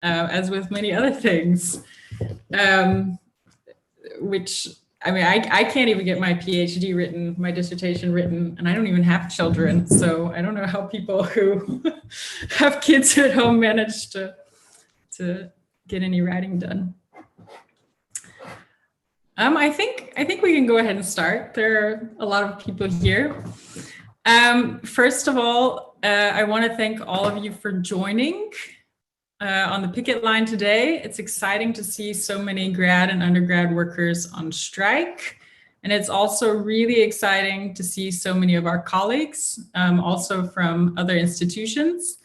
as with many other things, which, I mean, I can't even get my PhD written, my dissertation written, and I don't even have children. So I don't know how people who have kids at home manage to get any writing done. I think we can go ahead and start. There are a lot of people here. First of all, I want to thank all of you for joining on the picket line today. It's exciting to see so many grad and undergrad workers on strike. And it's also really exciting to see so many of our colleagues, also from other institutions,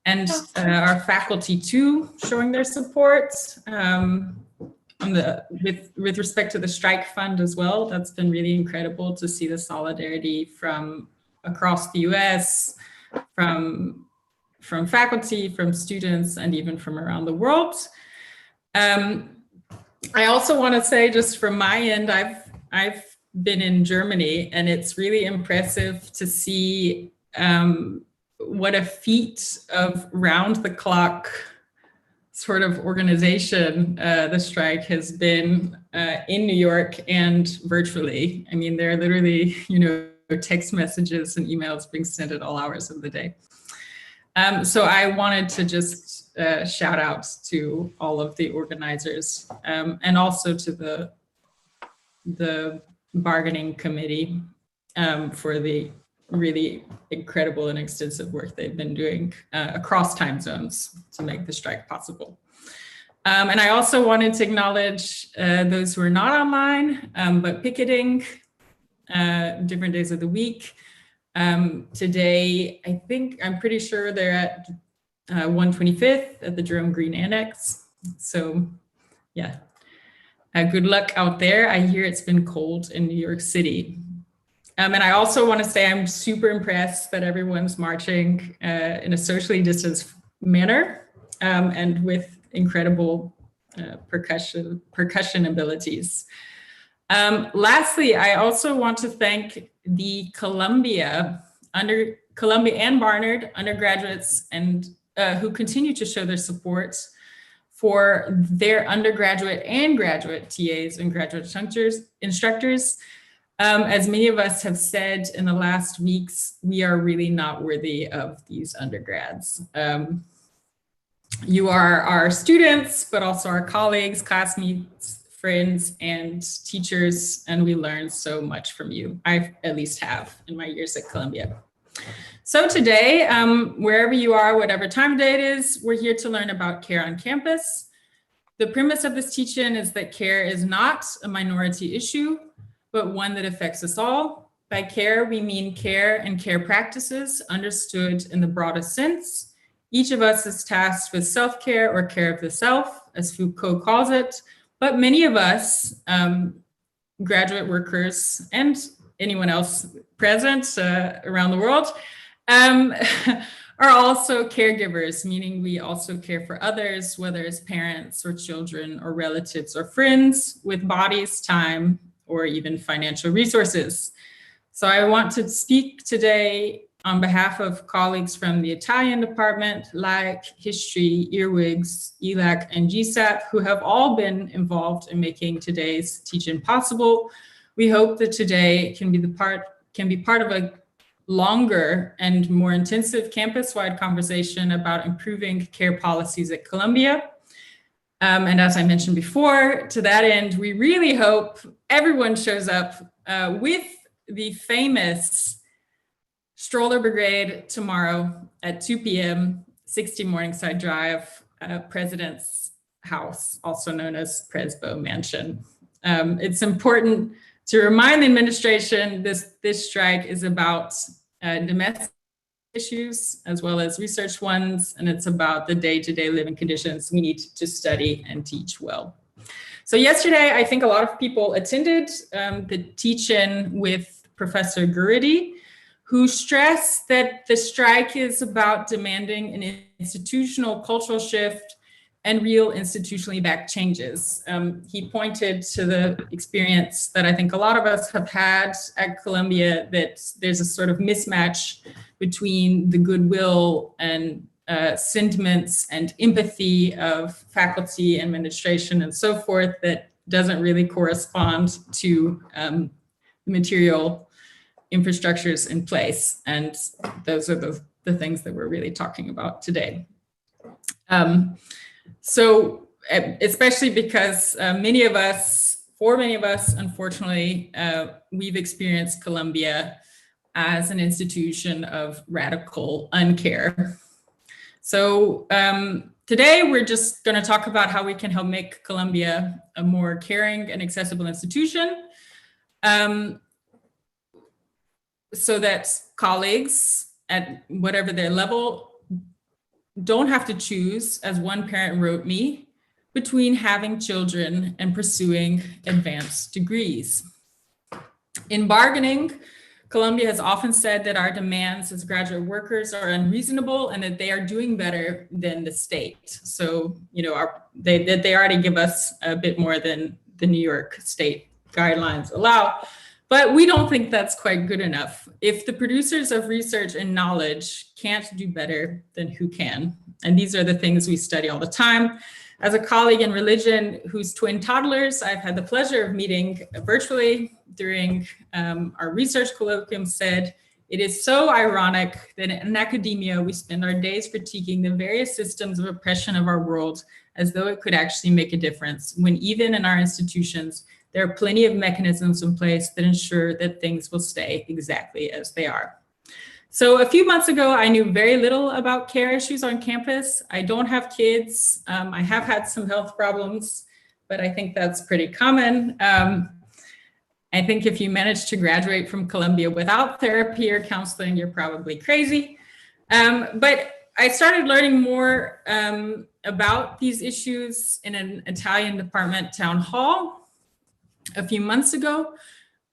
and our faculty too, showing their support. With respect to the strike fund as well, that's been really incredible to see the solidarity from across the US, from faculty, from students, and even from around the world. I also want to say, just from my end, I've been in Germany, and it's really impressive to see what a feat of round-the-clock sort of organization the strike has been in New York and virtually. I mean, there are literally, text messages and emails being sent at all hours of the day. So I wanted to just shout out to all of the organizers, and also to the bargaining committee for the really incredible and extensive work they've been doing across time zones to make the strike possible. And I also wanted to acknowledge those who are not online, but picketing different days of the week. Today, I'm pretty sure they're at 125th at the Jerome Green Annex. So yeah, good luck out there. I hear it's been cold in New York City. And I also want to say I'm super impressed that everyone's marching in a socially distanced manner, and with incredible percussion abilities. Lastly, I also want to thank the Columbia and Barnard undergraduates and who continue to show their support for their undergraduate and graduate TAs and graduate instructors. As many of us have said in the last weeks, we are really not worthy of these undergrads. You are our students, but also our colleagues, classmates, friends, and teachers, and we learn so much from you. I at least have in my years at Columbia. So today, wherever you are, whatever time of day it is, we're here to learn about care on campus. The premise of this teach-in is that care is not a minority issue, but one that affects us all. By care, we mean care and care practices understood in the broadest sense. Each of us is tasked with self-care or care of the self, as Foucault calls it, but many of us, graduate workers and anyone else present around the world, are also caregivers, meaning we also care for others, whether it's parents or children or relatives or friends, with bodies, time, or even financial resources. So I want to speak today on behalf of colleagues from the Italian department, like History, Earwigs, ELAC, and GSAP, who have all been involved in making today's teach-in possible. We hope that today can be part of a longer and more intensive campus-wide conversation about improving care policies at Columbia. And as I mentioned before, to that end, we really hope everyone shows up with the famous Stroller Brigade tomorrow at 2 p.m., 60 Morningside Drive, President's House, also known as Presbo Mansion. It's important to remind the administration this strike is about domestic issues as well as research ones, and it's about the day-to-day living conditions we need to study and teach well. So yesterday, I think a lot of people attended the teach-in with Professor Guridi, who stressed that the strike is about demanding an institutional cultural shift and real institutionally backed changes. He pointed to the experience that I think a lot of us have had at Columbia, that there's a sort of mismatch between the goodwill and sentiments and empathy of faculty, administration, and so forth that doesn't really correspond to the material infrastructures in place. And those are the things that we're really talking about today. So especially because for many of us, unfortunately, we've experienced Columbia as an institution of radical uncare. So today we're just going to talk about how we can help make Columbia a more caring and accessible institution, so that colleagues at whatever their level don't have to choose, as one parent wrote me, between having children and pursuing advanced degrees. In bargaining, Columbia has often said that our demands as graduate workers are unreasonable and that they are doing better than the state. So, they already give us a bit more than the New York state guidelines allow, but we don't think that's quite good enough. If the producers of research and knowledge can't do better, then who can? And these are the things we study all the time. As a colleague in religion whose twin toddlers I've had the pleasure of meeting virtually during our research colloquium said, it is so ironic that in academia, we spend our days critiquing the various systems of oppression of our world as though it could actually make a difference, when even in our institutions, there are plenty of mechanisms in place that ensure that things will stay exactly as they are. So a few months ago, I knew very little about care issues on campus. I don't have kids. I have had some health problems, but I think that's pretty common. I think if you manage to graduate from Columbia without therapy or counseling, you're probably crazy. But I started learning more about these issues in an Italian department town hall a few months ago.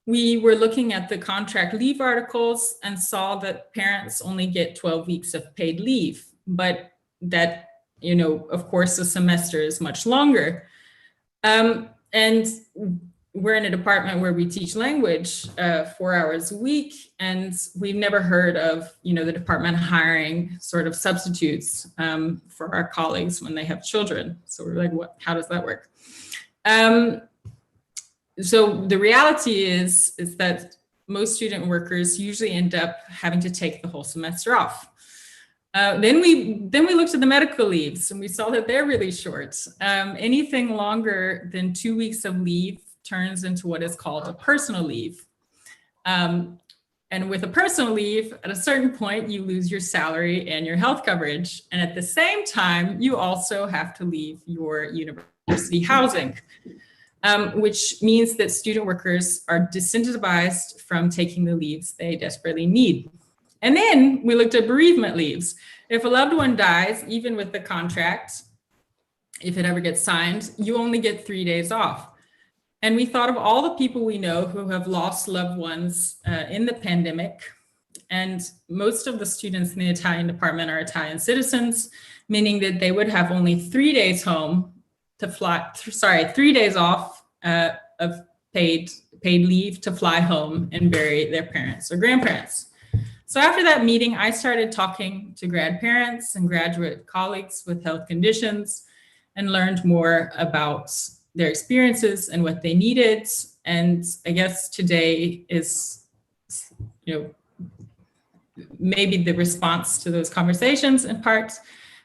We were looking at the contract leave articles and saw that parents only get 12 weeks of paid leave, but that, of course, the semester is much longer. And we're in a department where we teach language 4 hours a week, and we've never heard of, the department hiring sort of substitutes for our colleagues when they have children. So we're like, how does that work? So the reality is that most student workers usually end up having to take the whole semester off. Then we looked at the medical leaves and we saw that they're really short. Anything longer than 2 weeks of leave turns into what is called a personal leave. And with a personal leave, at a certain point, you lose your salary and your health coverage. And at the same time, you also have to leave your university housing. Which means that student workers are disincentivized from taking the leaves they desperately need. And then we looked at bereavement leaves. If a loved one dies, even with the contract, if it ever gets signed, you only get 3 days off. And we thought of all the people we know who have lost loved ones in the pandemic. And most of the students in the Italian department are Italian citizens, meaning that they would have only 3 days home to fly, 3 days off of paid leave to fly home and bury their parents or grandparents. So after that meeting, I started talking to grad parents and graduate colleagues with health conditions and learned more about their experiences and what they needed. And I guess today is, maybe the response to those conversations in part,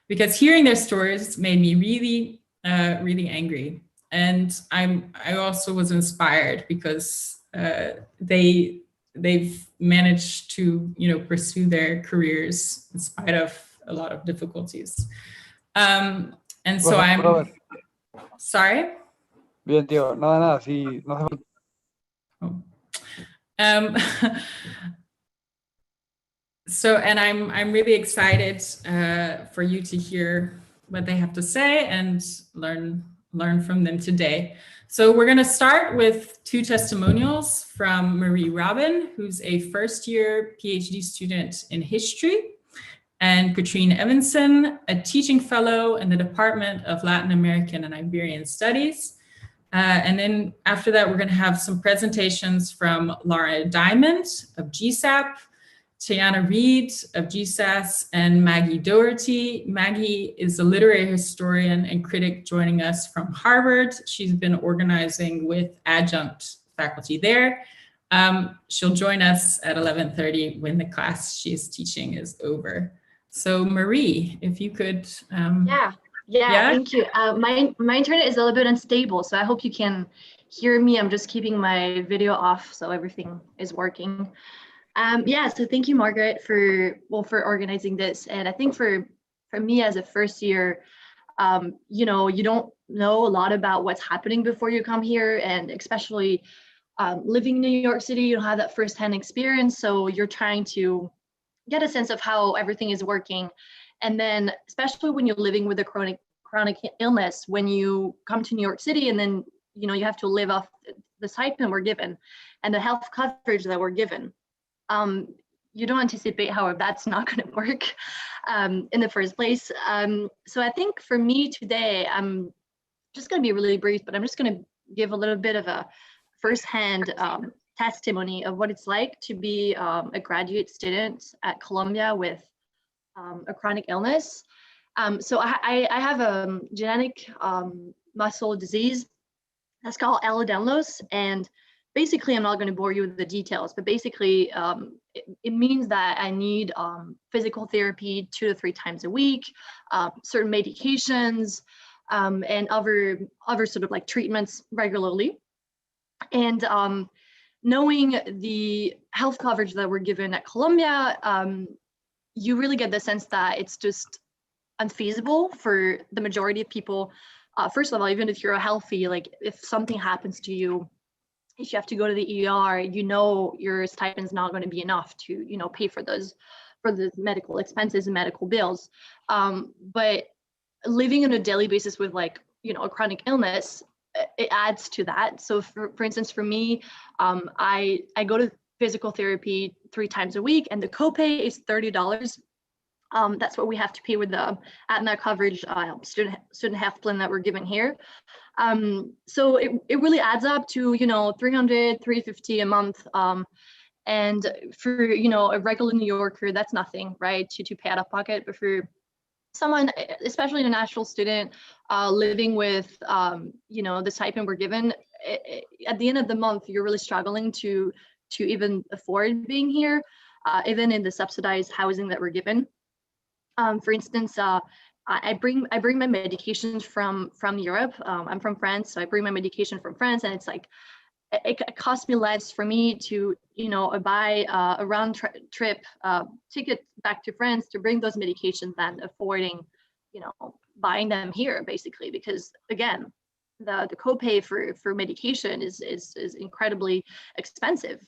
because hearing their stories made me really angry. And I also was inspired because they've managed to, pursue their careers in spite of a lot of difficulties. And so I'm sorry. Bien, tío, nada, sí, no hace falta. So, and I'm really excited for you to hear what they have to say and learn from them today. So we're going to start with 2 testimonials from Marie Robin, who's a first-year PhD student in history, and Katrine Evanson, a teaching fellow in the Department of Latin American and Iberian Studies. And then after that, we're going to have some presentations from Laura Diamond of GSAP, Tiana Reed of GSAS, and Maggie Doherty. Maggie is a literary historian and critic joining us from Harvard. She's been organizing with adjunct faculty there. She'll join us at 11:30 when the class she's teaching is over. So Marie, if you could. Yeah, thank you. My internet is a little bit unstable, so I hope you can hear me. I'm just keeping my video off so everything is working. So thank you, Margaret, for organizing this. And I think for me as a first year, you don't know a lot about what's happening before you come here, and especially living in New York City, you don't have that firsthand experience, so you're trying to get a sense of how everything is working. And then, especially when you're living with a chronic illness, when you come to New York City, and then you have to live off the stipend we're given and the health coverage that we're given. You don't anticipate how that's not going to work in the first place. So I think for me today, I'm just going to be really brief, but I'm just going to give a little bit of a firsthand testimony of what it's like to be a graduate student at Columbia with a chronic illness. So I have a genetic muscle disease that's called Ehlers-Danlos, and basically, I'm not going to bore you with the details, but basically, it means that I need physical therapy 2 to 3 times a week, certain medications, and other sort of like treatments regularly. And knowing the health coverage that we're given at Columbia, you really get the sense that it's just unfeasible for the majority of people. First of all, even if you're healthy, like if something happens to you, if you have to go to the ER, your stipend's not going to be enough to, pay for the medical expenses and medical bills. But living on a daily basis with a chronic illness, it adds to that. So for instance, for me, I go to physical therapy 3 times a week, and the copay is $30. That's what we have to pay with the Aetna coverage student health plan that we're given here. So it really adds up to, $300, $350 a month. And for, a regular New Yorker, that's nothing, right, to pay out of pocket. But for someone, especially an international student, living with, the stipend we're given, at the end of the month, you're really struggling to even afford being here, even in the subsidized housing that we're given. For instance, I bring my medications from Europe. I'm from France, so I bring my medication from France, and it's like it costs me less for me to buy a round trip ticket back to France to bring those medications than affording buying them here, basically, because again, the copay for medication is incredibly expensive.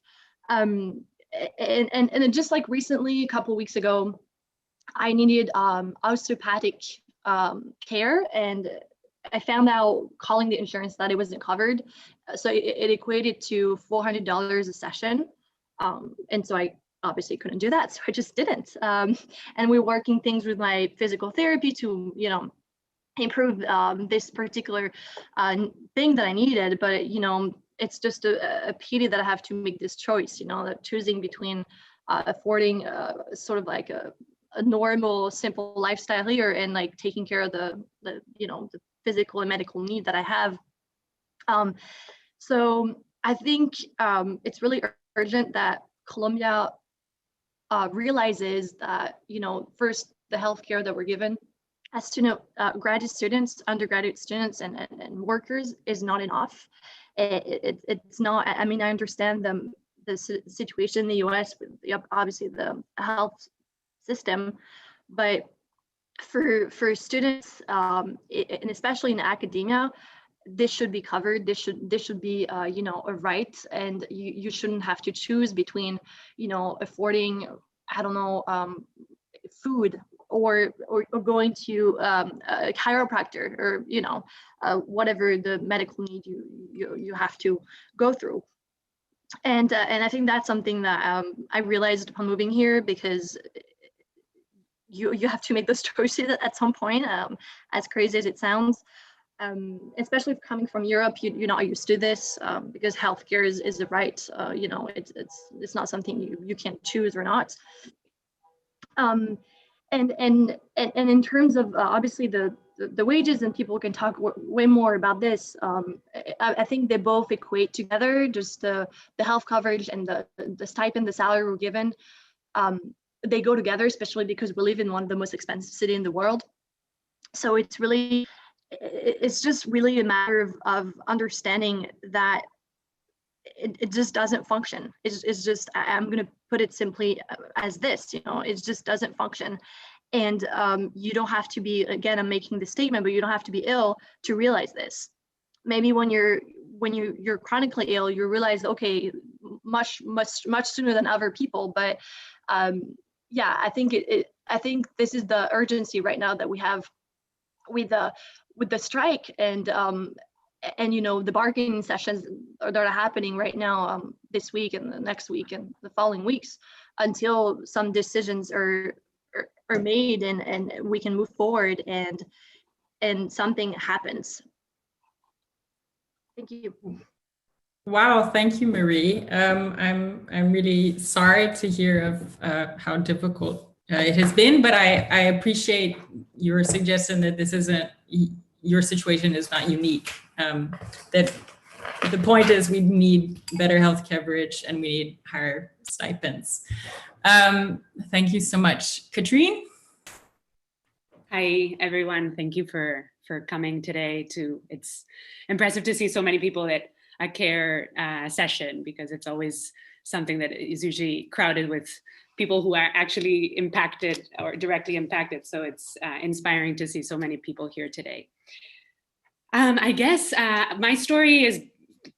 And just like recently, a couple of weeks ago, I needed osteopathic care, and I found out calling the insurance that it wasn't covered. So it equated to $400 a session. And so I obviously couldn't do that, so I just didn't. And we're working things with my physical therapy to, improve this particular thing that I needed. But, it's just a pity that I have to make this choice, that choosing between affording sort of like a normal, simple lifestyle here and like taking care of the physical and medical need that I have. So I think it's really urgent that Columbia realizes that, first, the healthcare that we're given as graduate students, undergraduate students, and workers is not enough. It's not. I mean, I understand the situation in the U.S. with obviously the health system, but for students, and especially in academia, this should be covered. This should be a right, and you shouldn't have to choose between affording, I don't know, food or going to a chiropractor, or whatever the medical need you have to go through. And I think that's something that I realized upon moving here, because you have to make those choices at some point, as crazy as it sounds. especially coming from Europe, you're not used to this because healthcare is a right. It's not something you can choose or not. And in terms of obviously the wages, and people can talk way more about this. I think they both equate together. Just the health coverage and the stipend, the salary we're given, they go together, especially because we live in one of the most expensive cities in the world. So it's just really a matter of understanding that it just doesn't function. It's just, I'm going to put it simply as this, it just doesn't function. And you don't have to be, again, I'm making this statement, but you don't have to be ill to realize this. Maybe when you're chronically ill, you realize, okay, much sooner than other people. But yeah, I think I think this is the urgency right now that we have with the strike and the bargaining sessions that are happening right now, this week and the next week and the following weeks, until some decisions are made and we can move forward and something happens. Thank you. Wow, thank you, Marie. I'm really sorry to hear of how difficult it has been, but I appreciate your suggestion that this isn't, your situation is not unique. That the point is we need better health coverage and we need higher stipends. Thank you so much. Katrine? Hi, everyone. Thank you for coming today. It's impressive to see so many people at a CARE session, because it's always something that is usually crowded with people who are actually impacted or directly impacted. So it's inspiring to see so many people here today. I guess my story is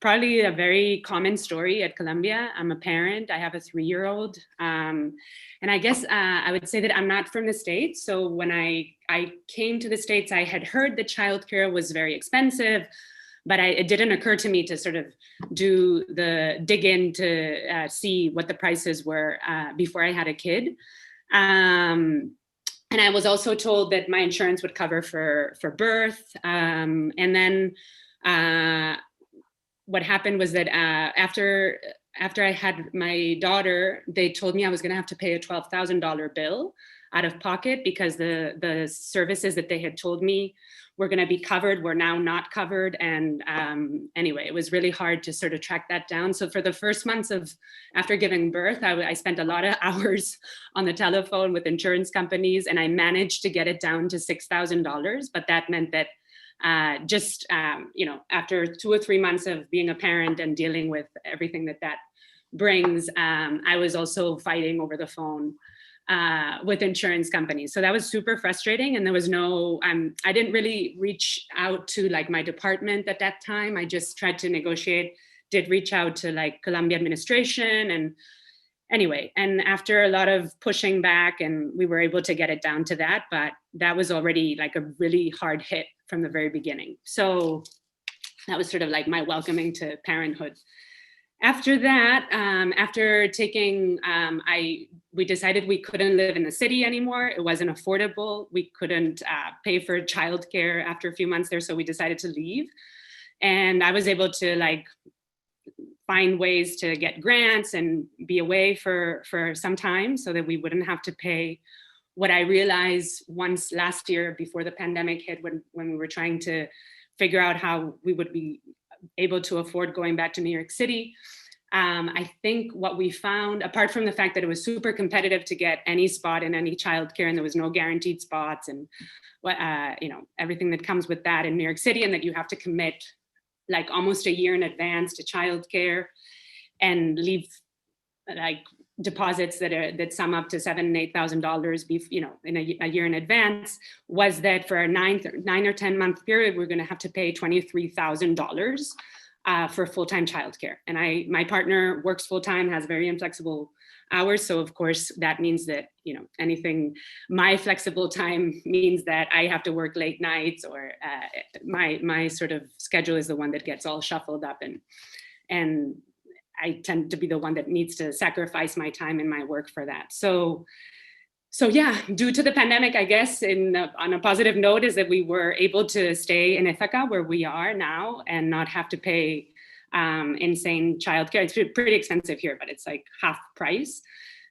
probably a very common story at Columbia. I'm a parent. I have a 3-year-old. And I guess I would say that I'm not from the States. So when I came to the States, I had heard that childcare was very expensive, but it didn't occur to me to sort of dig in to see what the prices were before I had a kid. And I was also told that my insurance would cover for birth. And then what happened was that after I had my daughter, they told me I was going to have to pay a $12,000 bill out of pocket, because the services that they had told me were going to be covered were now not covered. And anyway, it was really hard to sort of track that down. So for the first months after giving birth, I spent a lot of hours on the telephone with insurance companies, and I managed to get it down to $6,000. But that meant that after 2 or 3 months of being a parent and dealing with everything that brings, I was also fighting over the phone with insurance companies. So that was super frustrating. And there was I didn't really reach out to my department at that time. I just tried to negotiate, did reach out to Columbia administration. And anyway, and after a lot of pushing back, and we were able to get it down to that, but that was already a really hard hit from the very beginning. So that was sort of my welcoming to parenthood. After that, after taking, we decided we couldn't live in the city anymore. It wasn't affordable. We couldn't pay for childcare after a few months there, so we decided to leave. And I was able to find ways to get grants and be away for some time so that we wouldn't have to pay. What I realized once last year, before the pandemic hit, when we were trying to figure out how we would be able to afford going back to New York City, I think what we found, apart from the fact that it was super competitive to get any spot in any childcare, and there was no guaranteed spots, and everything that comes with that in New York City, and that you have to commit almost a year in advance to childcare and leave deposits that sum up to $7,000 and $8,000, in a year in advance, was that for a 9 or 10 month period, we're going to have to pay $23,000 for full-time childcare. And my partner works full-time, has very inflexible hours. So of course that means that, my flexible time means that I have to work late nights, or my sort of schedule is the one that gets all shuffled up, and I tend to be the one that needs to sacrifice my time and my work for that. So So yeah, due to the pandemic, I guess on a positive note is that we were able to stay in Ithaca where we are now and not have to pay insane childcare. It's pretty expensive here, but it's like half price.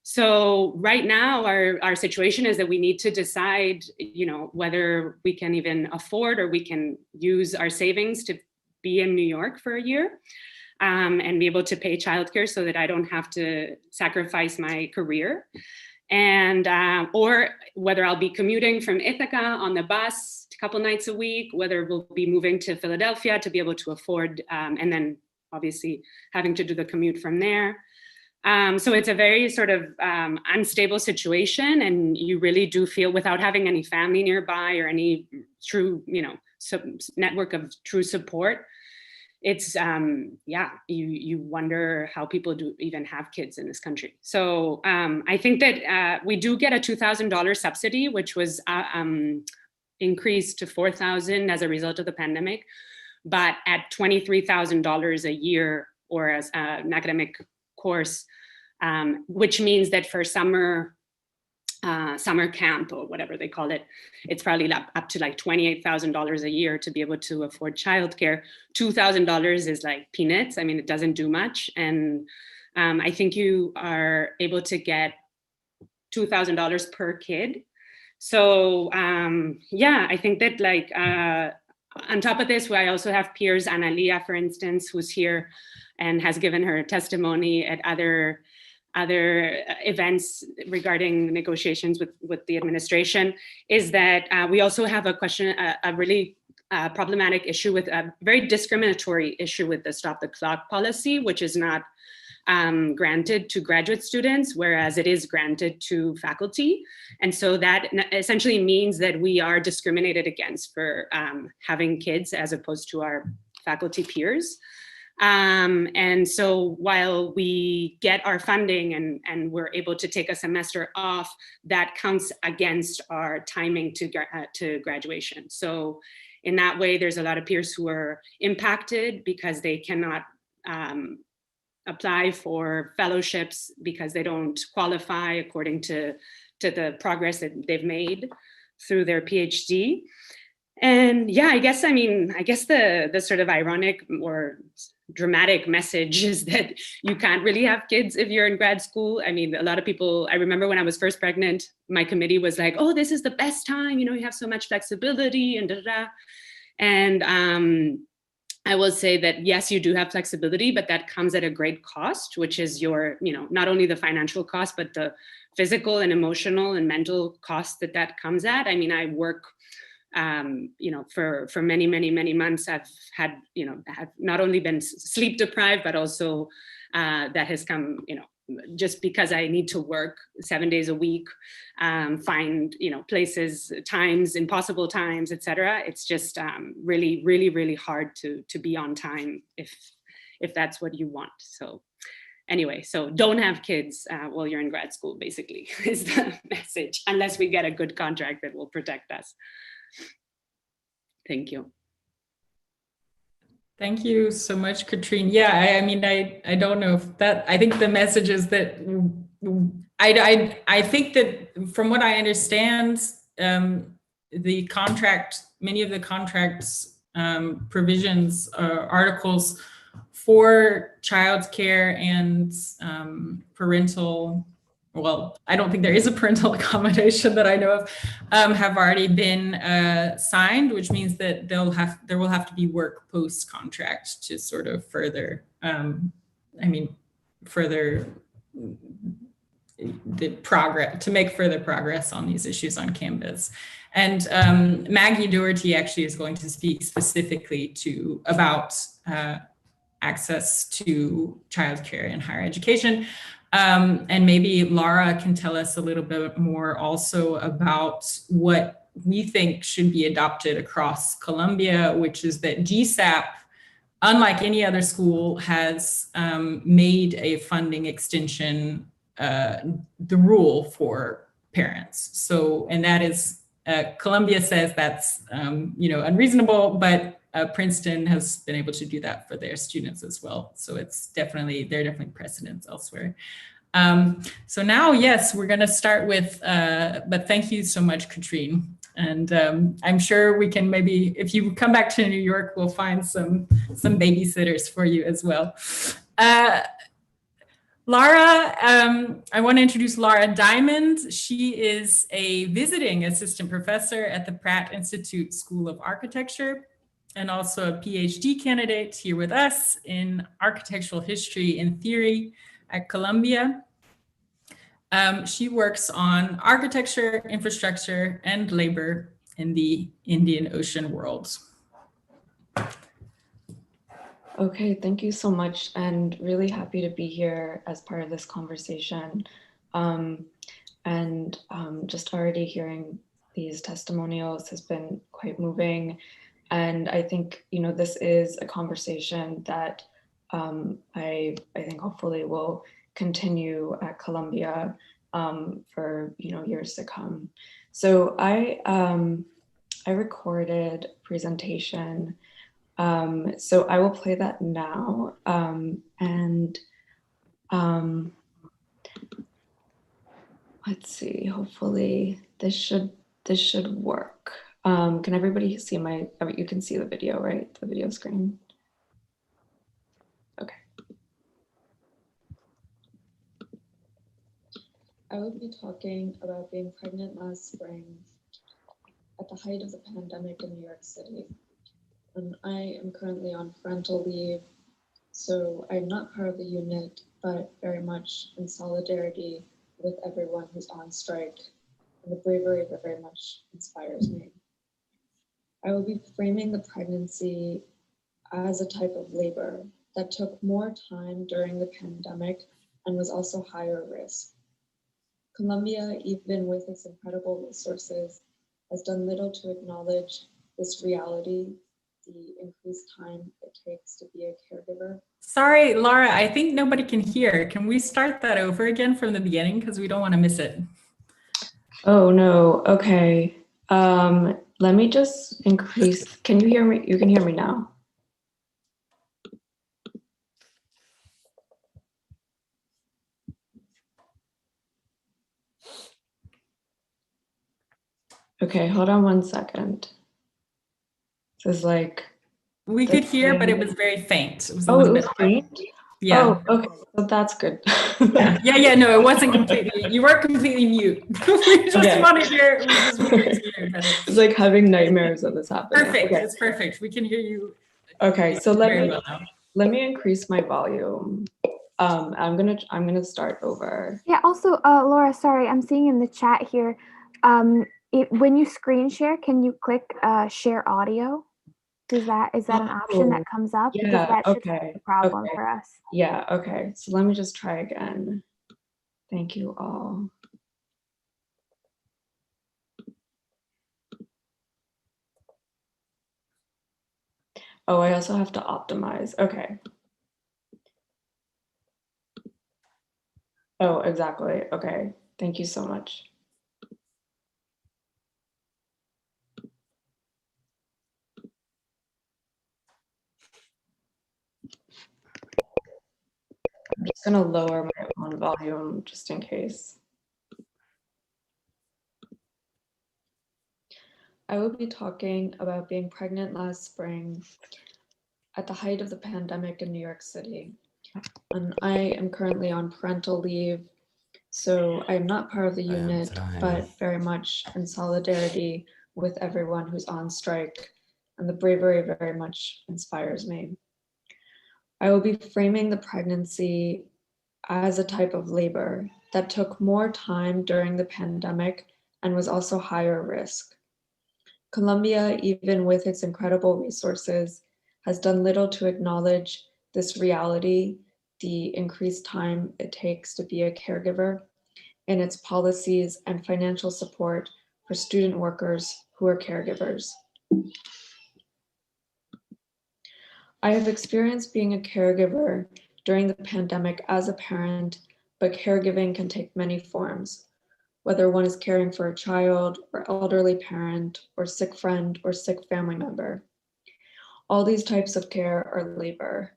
So right now our situation is that we need to decide, whether we can even afford or we can use our savings to be in New York for a year and be able to pay childcare so that I don't have to sacrifice my career. And or whether I'll be commuting from Ithaca on the bus a couple nights a week, whether we'll be moving to Philadelphia to be able to afford, and then obviously having to do the commute from there. So it's a very sort of unstable situation, and you really do feel, without having any family nearby or any true, network of true support, it's you wonder how people do even have kids in this country. So I think that we do get a $2,000 subsidy, which was increased to $4,000 as a result of the pandemic, but at $23,000 a year or as an academic course, which means that for summer camp or whatever they call it, it's probably up to like $28,000 a year to be able to afford childcare. $2,000 is like peanuts. I mean, it doesn't do much. And I think you are able to get $2,000 per kid. So I think that like on top of this, I also have peers, Analia, for instance, who's here and has given her testimony at other events regarding negotiations with the administration, is that we also have a really problematic issue with a very discriminatory issue with the Stop the Clock policy, which is not granted to graduate students, whereas it is granted to faculty. And so that essentially means that we are discriminated against for having kids as opposed to our faculty peers. And so while we get our funding and we're able to take a semester off, that counts against our timing to graduation. So in that way, there's a lot of peers who are impacted because they cannot apply for fellowships because they don't qualify according to the progress that they've made through their PhD. And yeah, I guess the sort of ironic or dramatic message is that you can't really have kids if you're in grad school. I mean, a lot of people, I remember when I was first pregnant, my committee was like, oh, this is the best time, you have so much flexibility and da-da-da. And I will say that, yes, you do have flexibility, but that comes at a great cost, which is your, not only the financial cost, but the physical and emotional and mental cost that comes at. I mean, I work for many, many, many months. I've had, have not only been sleep deprived, but also that has come, just because I need to work 7 days a week, find, places, times, impossible times, etc. It's just really, really, really hard to be on time if that's what you want. So anyway, so don't have kids while you're in grad school, basically, is the message, unless we get a good contract that will protect us. Thank you. Thank you so much, Katrine. Yeah, I mean, I don't know if that, I think the message is that I think that from what I understand, the contract, many of the contracts provisions, articles for childcare and parental, well, I don't think there is a parental accommodation that I know of, have already been signed, which means that there will have to be work post contract to sort of further, further the progress, to make further progress on these issues on campus. And Maggie Doherty actually is going to speak specifically about access to childcare in higher education. And maybe Laura can tell us a little bit more also about what we think should be adopted across Columbia, which is that GSAP, unlike any other school, has made a funding extension the rule for parents. So, and that is, Columbia says that's unreasonable, but Princeton has been able to do that for their students as well. So it's definitely, there are definitely precedents elsewhere. So now, yes, we're going to start with, but thank you so much, Katrine. And I'm sure we can maybe, if you come back to New York, we'll find some babysitters for you as well. Lara, I want to introduce Lara Diamond. She is a visiting assistant professor at the Pratt Institute School of Architecture and also a PhD candidate here with us in architectural history and theory at Columbia. She works on architecture, infrastructure, and labor in the Indian Ocean world. Okay, thank you so much, and really happy to be here as part of this conversation. Just already hearing these testimonials has been quite moving. And I think, you know, this is a conversation that I think hopefully will continue at Columbia for, you know, years to come. So I recorded a presentation. So I will play that now. Let's see, hopefully this should work. Can everybody see you can see the video, right? The video screen. Okay. I will be talking about being pregnant last spring at the height of the pandemic in New York City. And I am currently on parental leave, so I'm not part of the unit, but very much in solidarity with everyone who's on strike, and the bravery that very much inspires me. I will be framing the pregnancy as a type of labor that took more time during the pandemic and was also higher risk. Columbia, even with its incredible resources, has done little to acknowledge this reality, the increased time it takes to be a caregiver. Sorry, Laura, I think nobody can hear. Can we start that over again from the beginning? Because we don't want to miss it. Oh no, okay. Let me just increase, can you hear me? You can hear me now. Okay, hold on 1 second. This is like... We could hear, but it was very faint. It was a Oh, little it was bit faint? Yeah. Oh, okay, well that's good. Yeah, no, it wasn't completely, you weren't completely mute. We just wanted to hear better. It's like having nightmares of this happening. Perfect, Okay. it's perfect. We can hear you. Okay, so let me increase my volume. I'm gonna start over. Yeah, also, Laura, sorry, I'm seeing in the chat here, when you screen share, can you click share audio? Is that an option that comes up? Yeah, because that should okay, be a problem okay. for us. Yeah, okay, so let me just try again. Thank you all. Oh, I also have to optimize, okay. Oh, exactly, okay, thank you so much. I'm just gonna lower my own volume just in case. I will be talking about being pregnant last spring at the height of the pandemic in New York City. And I am currently on parental leave, so I'm not part of the unit, but very much in solidarity with everyone who's on strike, and the bravery very much inspires me. I will be framing the pregnancy as a type of labor that took more time during the pandemic and was also higher risk. Columbia, even with its incredible resources, has done little to acknowledge this reality, the increased time it takes to be a caregiver, in its policies and financial support for student workers who are caregivers. I have experienced being a caregiver during the pandemic as a parent, but caregiving can take many forms, whether one is caring for a child or elderly parent or sick friend or sick family member. All these types of care are labor.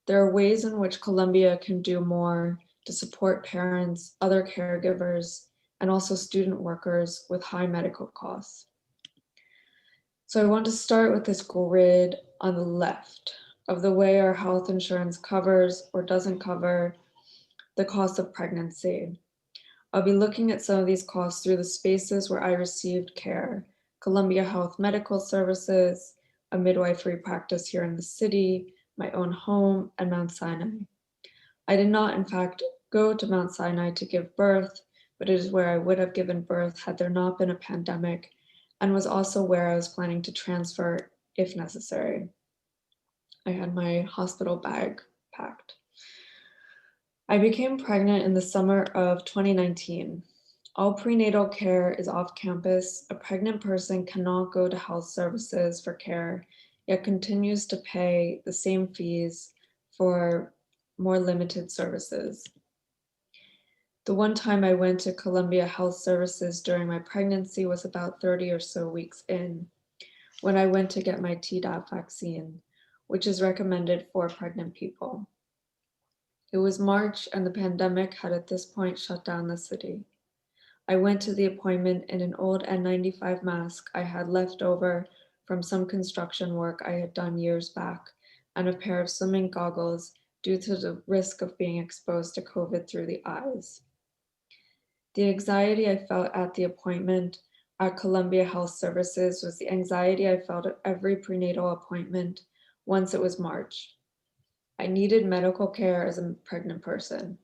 There are ways in which Columbia can do more to support parents, other caregivers, and also student workers with high medical costs. So I want to start with this grid on the left of the way our health insurance covers or doesn't cover the cost of pregnancy. I'll be looking at some of these costs through the spaces where I received care: Columbia Health Medical Services, a midwifery practice here in the city, my own home, and Mount Sinai. I did not, in fact, go to Mount Sinai to give birth, but it is where I would have given birth had there not been a pandemic, and was also where I was planning to transfer if necessary. I had my hospital bag packed. I became pregnant in the summer of 2019. All prenatal care is off campus. A pregnant person cannot go to health services for care, yet continues to pay the same fees for more limited services. The one time I went to Columbia Health Services during my pregnancy was about 30 or so weeks in, when I went to get my Tdap vaccine, which is recommended for pregnant people. It was March and the pandemic had at this point shut down the city. I went to the appointment in an old N95 mask I had left over from some construction work I had done years back, and a pair of swimming goggles due to the risk of being exposed to COVID through the eyes. The anxiety I felt at the appointment at Columbia Health Services was the anxiety I felt at every prenatal appointment once it was March. I needed medical care as a pregnant person,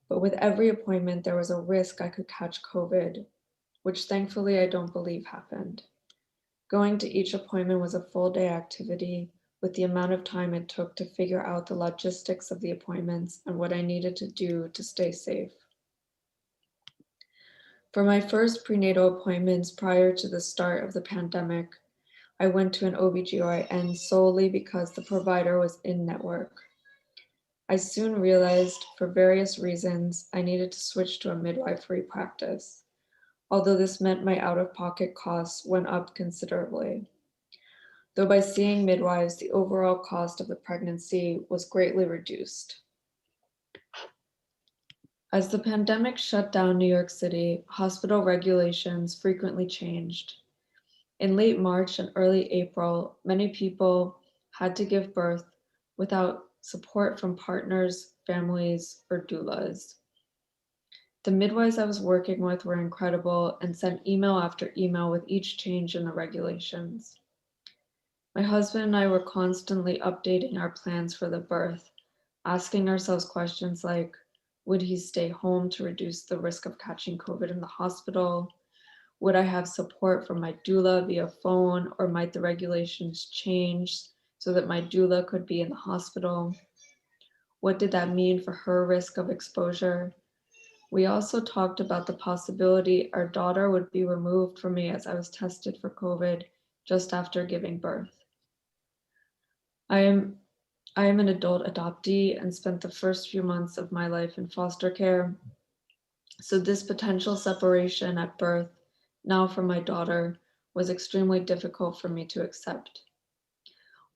but with every appointment there was a risk I could catch COVID, which thankfully I don't believe happened. Going to each appointment was a full day activity with the amount of time it took to figure out the logistics of the appointments and what I needed to do to stay safe. For my first prenatal appointments prior to the start of the pandemic, I went to an OBGYN solely because the provider was in network. I soon realized, for various reasons, I needed to switch to a midwifery practice, although this meant my out-of-pocket costs went up considerably. Though by seeing midwives, the overall cost of the pregnancy was greatly reduced. As the pandemic shut down New York City, hospital regulations frequently changed. In late March and early April, many people had to give birth without support from partners, families, or doulas. The midwives I was working with were incredible and sent email after email with each change in the regulations. My husband and I were constantly updating our plans for the birth, asking ourselves questions like, would he stay home to reduce the risk of catching COVID in the hospital? Would I have support from my doula via phone, or might the regulations change so that my doula could be in the hospital? What did that mean for her risk of exposure? We also talked about the possibility our daughter would be removed from me as I was tested for COVID just after giving birth. I am an adult adoptee and spent the first few months of my life in foster care. So this potential separation at birth, now from my daughter, was extremely difficult for me to accept.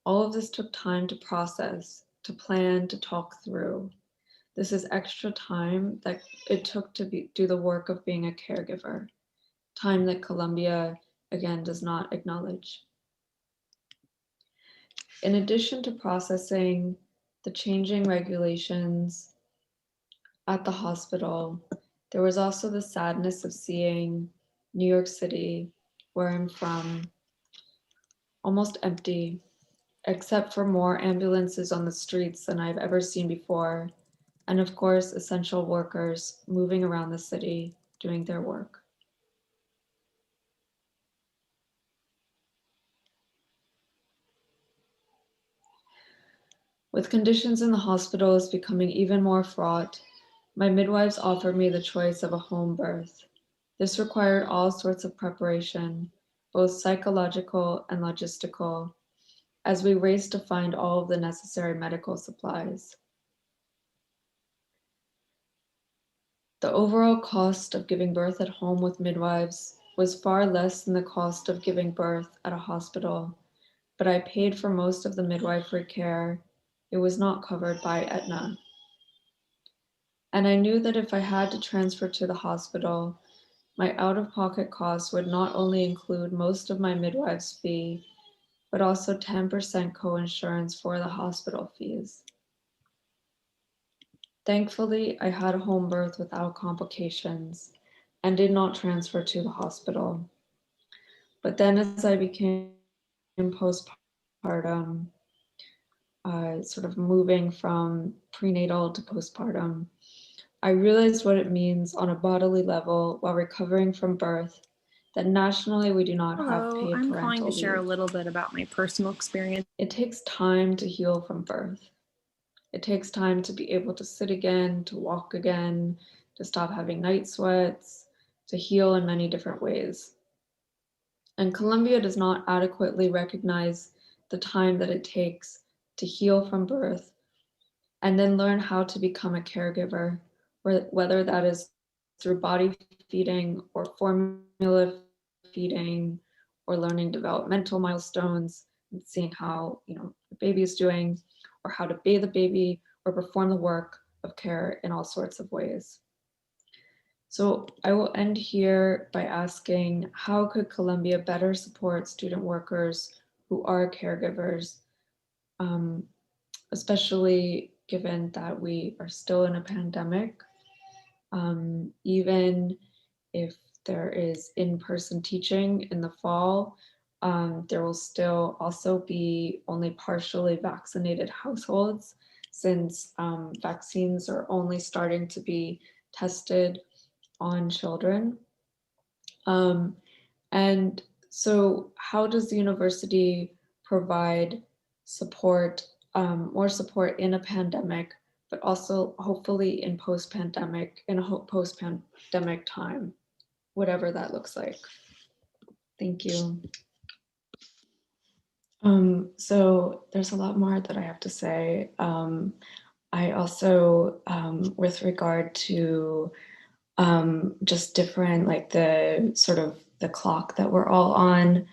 All of this took time to process, to plan, to talk through. This is extra time that it took to do the work of being a caregiver, time that Columbia, again, does not acknowledge. In addition to processing the changing regulations at the hospital, there was also the sadness of seeing New York City, where I'm from, almost empty, except for more ambulances on the streets than I've ever seen before, and of course, essential workers moving around the city doing their work. With conditions in the hospitals becoming even more fraught, my midwives offered me the choice of a home birth. This required all sorts of preparation, both psychological and logistical, as we raced to find all of the necessary medical supplies. The overall cost of giving birth at home with midwives was far less than the cost of giving birth at a hospital, but I paid for most of the midwifery care. It was not covered by Aetna. And I knew that if I had to transfer to the hospital, my out-of-pocket costs would not only include most of my midwife's fee, but also 10% co-insurance for the hospital fees. Thankfully, I had a home birth without complications and did not transfer to the hospital. But then as I became postpartum, sort of moving from prenatal to postpartum, I realized what it means on a bodily level while recovering from birth, that nationally we do not have Hello, paid I'm parental calling to share a leave. little bit about my personal experience. It takes time to heal from birth. It takes time to be able to sit again, to walk again, to stop having night sweats, to heal in many different ways. And Colombia does not adequately recognize the time that it takes to heal from birth and then learn how to become a caregiver, whether that is through body feeding or formula feeding or learning developmental milestones and seeing how the baby is doing, or how to bathe the baby or perform the work of care in all sorts of ways. So I will end here by asking, how could Colombia better support student workers who are caregivers, especially given that we are still in a pandemic? Even if there is in-person teaching in the fall, there will still also be only partially vaccinated households, since vaccines are only starting to be tested on children. And so how does the university provide support, more support in a pandemic, but also hopefully in post-pandemic, in a post-pandemic time, whatever that looks like? Thank you. So there's a lot more that I have to say. I also, with regard to just different, like the sort of the clock that we're all on,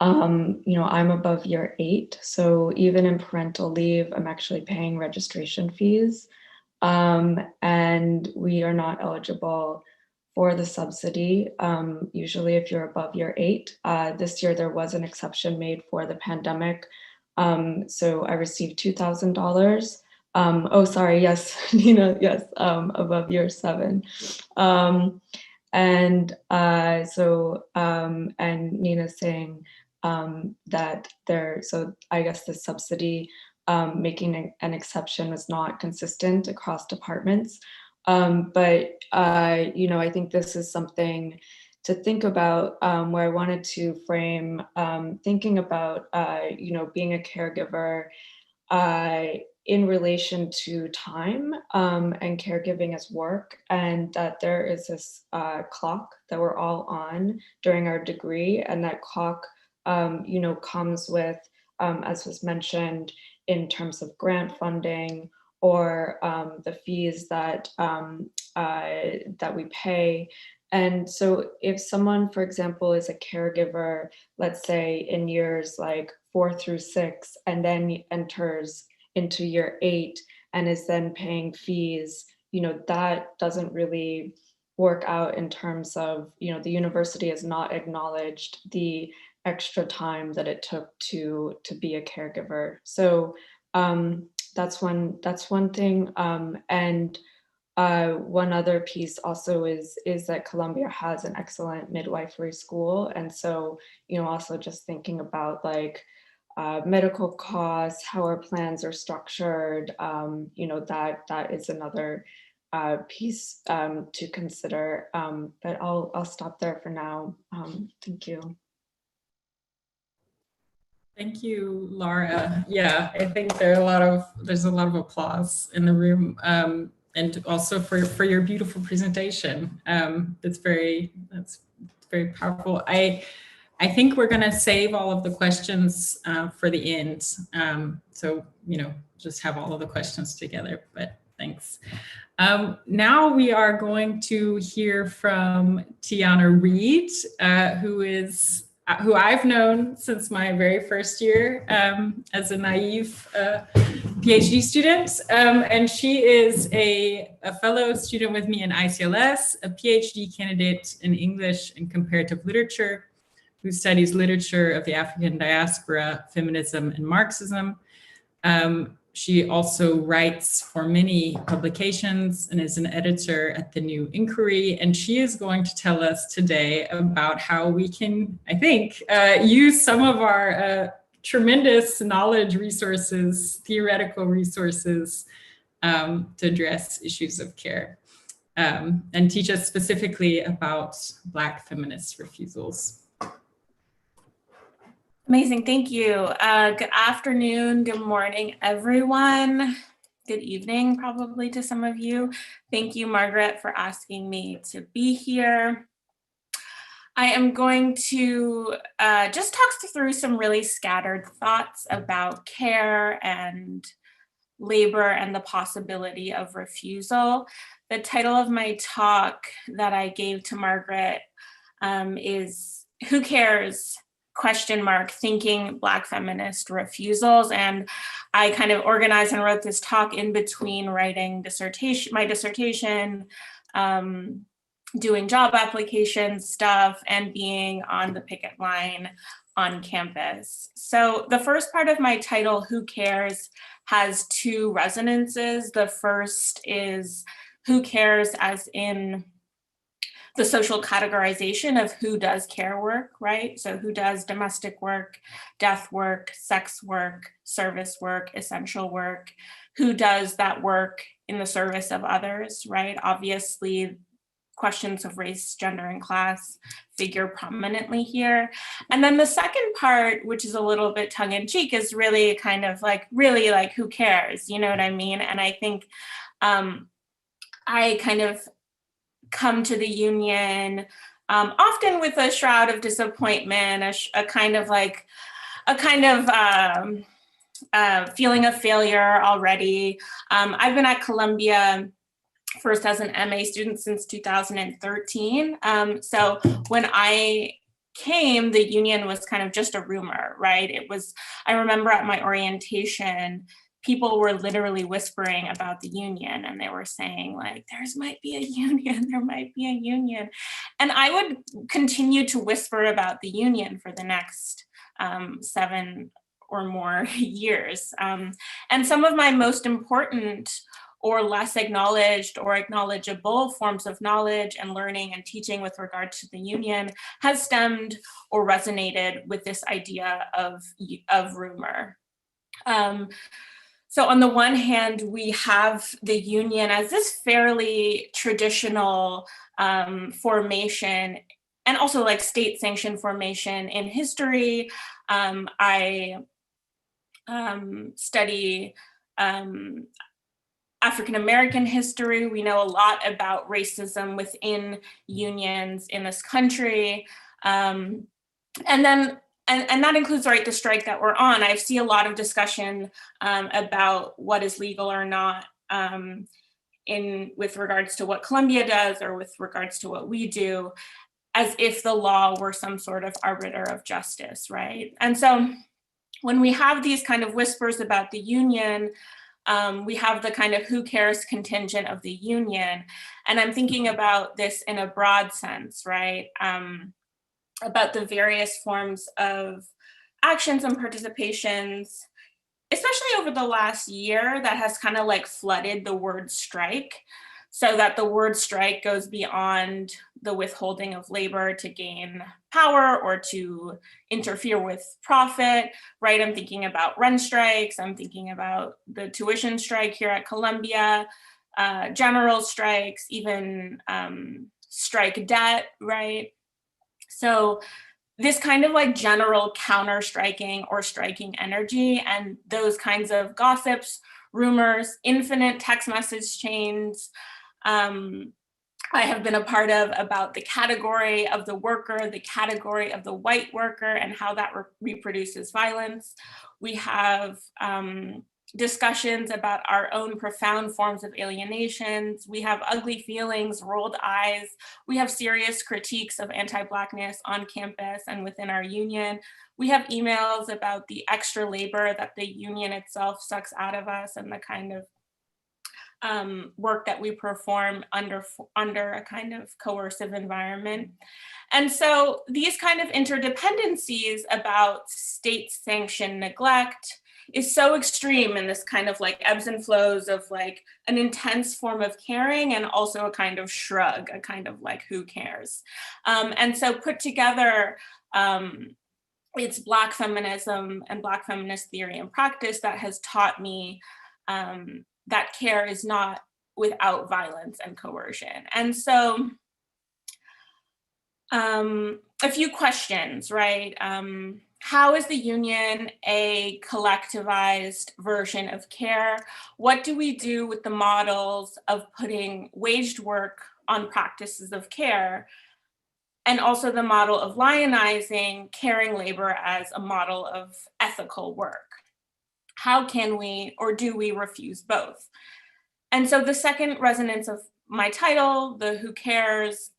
I'm above year 8. So even in parental leave, I'm actually paying registration fees. And we are not eligible for the subsidy. Usually if you're above year 8, this year there was an exception made for the pandemic. So I received $2,000. Oh, sorry, yes, Nina, yes, above year 7. And Nina's saying that so I guess the subsidy making an exception was not consistent across departments. But I think this is something to think about, where I wanted to frame thinking about being a caregiver in relation to time and caregiving as work, and that there is this clock that we're all on during our degree, and that clock comes with, as was mentioned, in terms of grant funding or the fees that we pay. And so if someone, for example, is a caregiver, let's say in years like 4 through 6, and then enters into year 8 and is then paying fees, that doesn't really work out in terms of, the university has not acknowledged the extra time that it took to be a caregiver. So that's one thing. And one other piece also is that Colombia has an excellent midwifery school. And so, also just thinking about like medical costs, how our plans are structured, that is another piece to consider. But I'll stop there for now. Thank you. Thank you, Laura. Yeah, I think there's a lot of applause in the room, and also for your beautiful presentation. That's very powerful. I think we're going to save all of the questions for the end. So just have all of the questions together. But thanks. Now we are going to hear from Tiana Reed, who is who I've known since my very first year as a naive PhD student. And she is a fellow student with me in ICLS, a PhD candidate in English and comparative literature, who studies literature of the African diaspora, feminism, and Marxism. She also writes for many publications and is an editor at The New Inquiry. And she is going to tell us today about how we can, I think, use some of our tremendous knowledge resources, theoretical resources, to address issues of care, and teach us specifically about Black feminist refusals. Amazing, thank you. Good afternoon, good morning, everyone. Good evening, probably to some of you. Thank you, Margaret, for asking me to be here. I am going to just talk through some really scattered thoughts about care and labor and the possibility of refusal. The title of my talk that I gave to Margaret is "Who Cares? ? Thinking Black feminist refusals." And I kind of organized and wrote this talk in between writing my dissertation, doing job application stuff, and being on the picket line on campus. So the first part of my title, "Who Cares?" has two resonances. The first is who cares as in the social categorization of who does care work, right? So who does domestic work, death work, sex work, service work, essential work, who does that work in the service of others, right? Obviously, questions of race, gender, and class figure prominently here. And then the second part, which is a little bit tongue in cheek, is really kind of like, really like, who cares? You know what I mean? And I think I kind of come to the union often with a shroud of disappointment, a kind of feeling of failure already. I've been at Columbia first as an MA student since 2013. So when I came, the union was kind of just a rumor, right? I remember at my orientation, people were literally whispering about the union, and they were saying like, there might be a union, there might be a union. And I would continue to whisper about the union for the next 7 or more years. And some of my most important or less acknowledged or acknowledgeable forms of knowledge and learning and teaching with regard to the union has stemmed or resonated with this idea of rumor. So on the one hand, we have the union as this fairly traditional formation, and also like state-sanctioned formation in history. I study African-American history. We know a lot about racism within unions in this country. And that includes, right, the strike that we're on. I see a lot of discussion about what is legal or not with regards to what Columbia does or with regards to what we do, as if the law were some sort of arbiter of justice, right? And so when we have these kind of whispers about the union, we have the kind of who cares contingent of the union. And I'm thinking about this in a broad sense, right? About the various forms of actions and participations, especially over the last year, that has kind of like flooded the word strike, so that the word strike goes beyond the withholding of labor to gain power or to interfere with profit, right? I'm thinking about rent strikes, I'm thinking about the tuition strike here at Columbia, general strikes, even strike debt, right? So this kind of like general counter striking or striking energy and those kinds of gossips, rumors, infinite text message chains, I have been a part of about the category of the worker, the category of the white worker, and how that reproduces violence. We have discussions about our own profound forms of alienations. We have ugly feelings, rolled eyes. We have serious critiques of anti-Blackness on campus and within our union. We have emails about the extra labor that the union itself sucks out of us and the kind of work that we perform under a kind of coercive environment. And so these kind of interdependencies about state-sanctioned neglect is so extreme in this kind of like ebbs and flows of like an intense form of caring and also a kind of shrug, a kind of like, who cares? And so put together, it's Black feminism and Black feminist theory and practice that has taught me that care is not without violence and coercion. And so a few questions, right? How is the union a collectivized version of care? What do we do with the models of putting waged work on practices of care? And also the model of lionizing caring labor as a model of ethical work. How can we, or do we refuse both? And so the second resonance of my title, the Who Cares,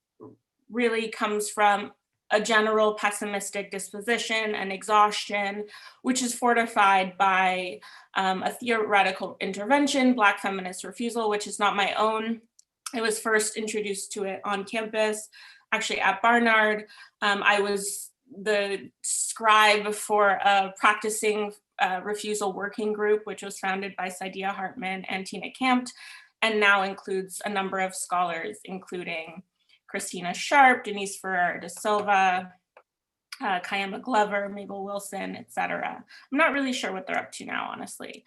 really comes from a general pessimistic disposition and exhaustion, which is fortified by a theoretical intervention, Black feminist refusal, which is not my own. I was first introduced to it on campus, actually at Barnard. I was the scribe for a practicing refusal working group, which was founded by Saidiya Hartman and Tina Kampt, and now includes a number of scholars, including Christina Sharp, Denise Ferrer de Silva, Kayama Glover, Mabel Wilson, etc. I'm not really sure what they're up to now, honestly.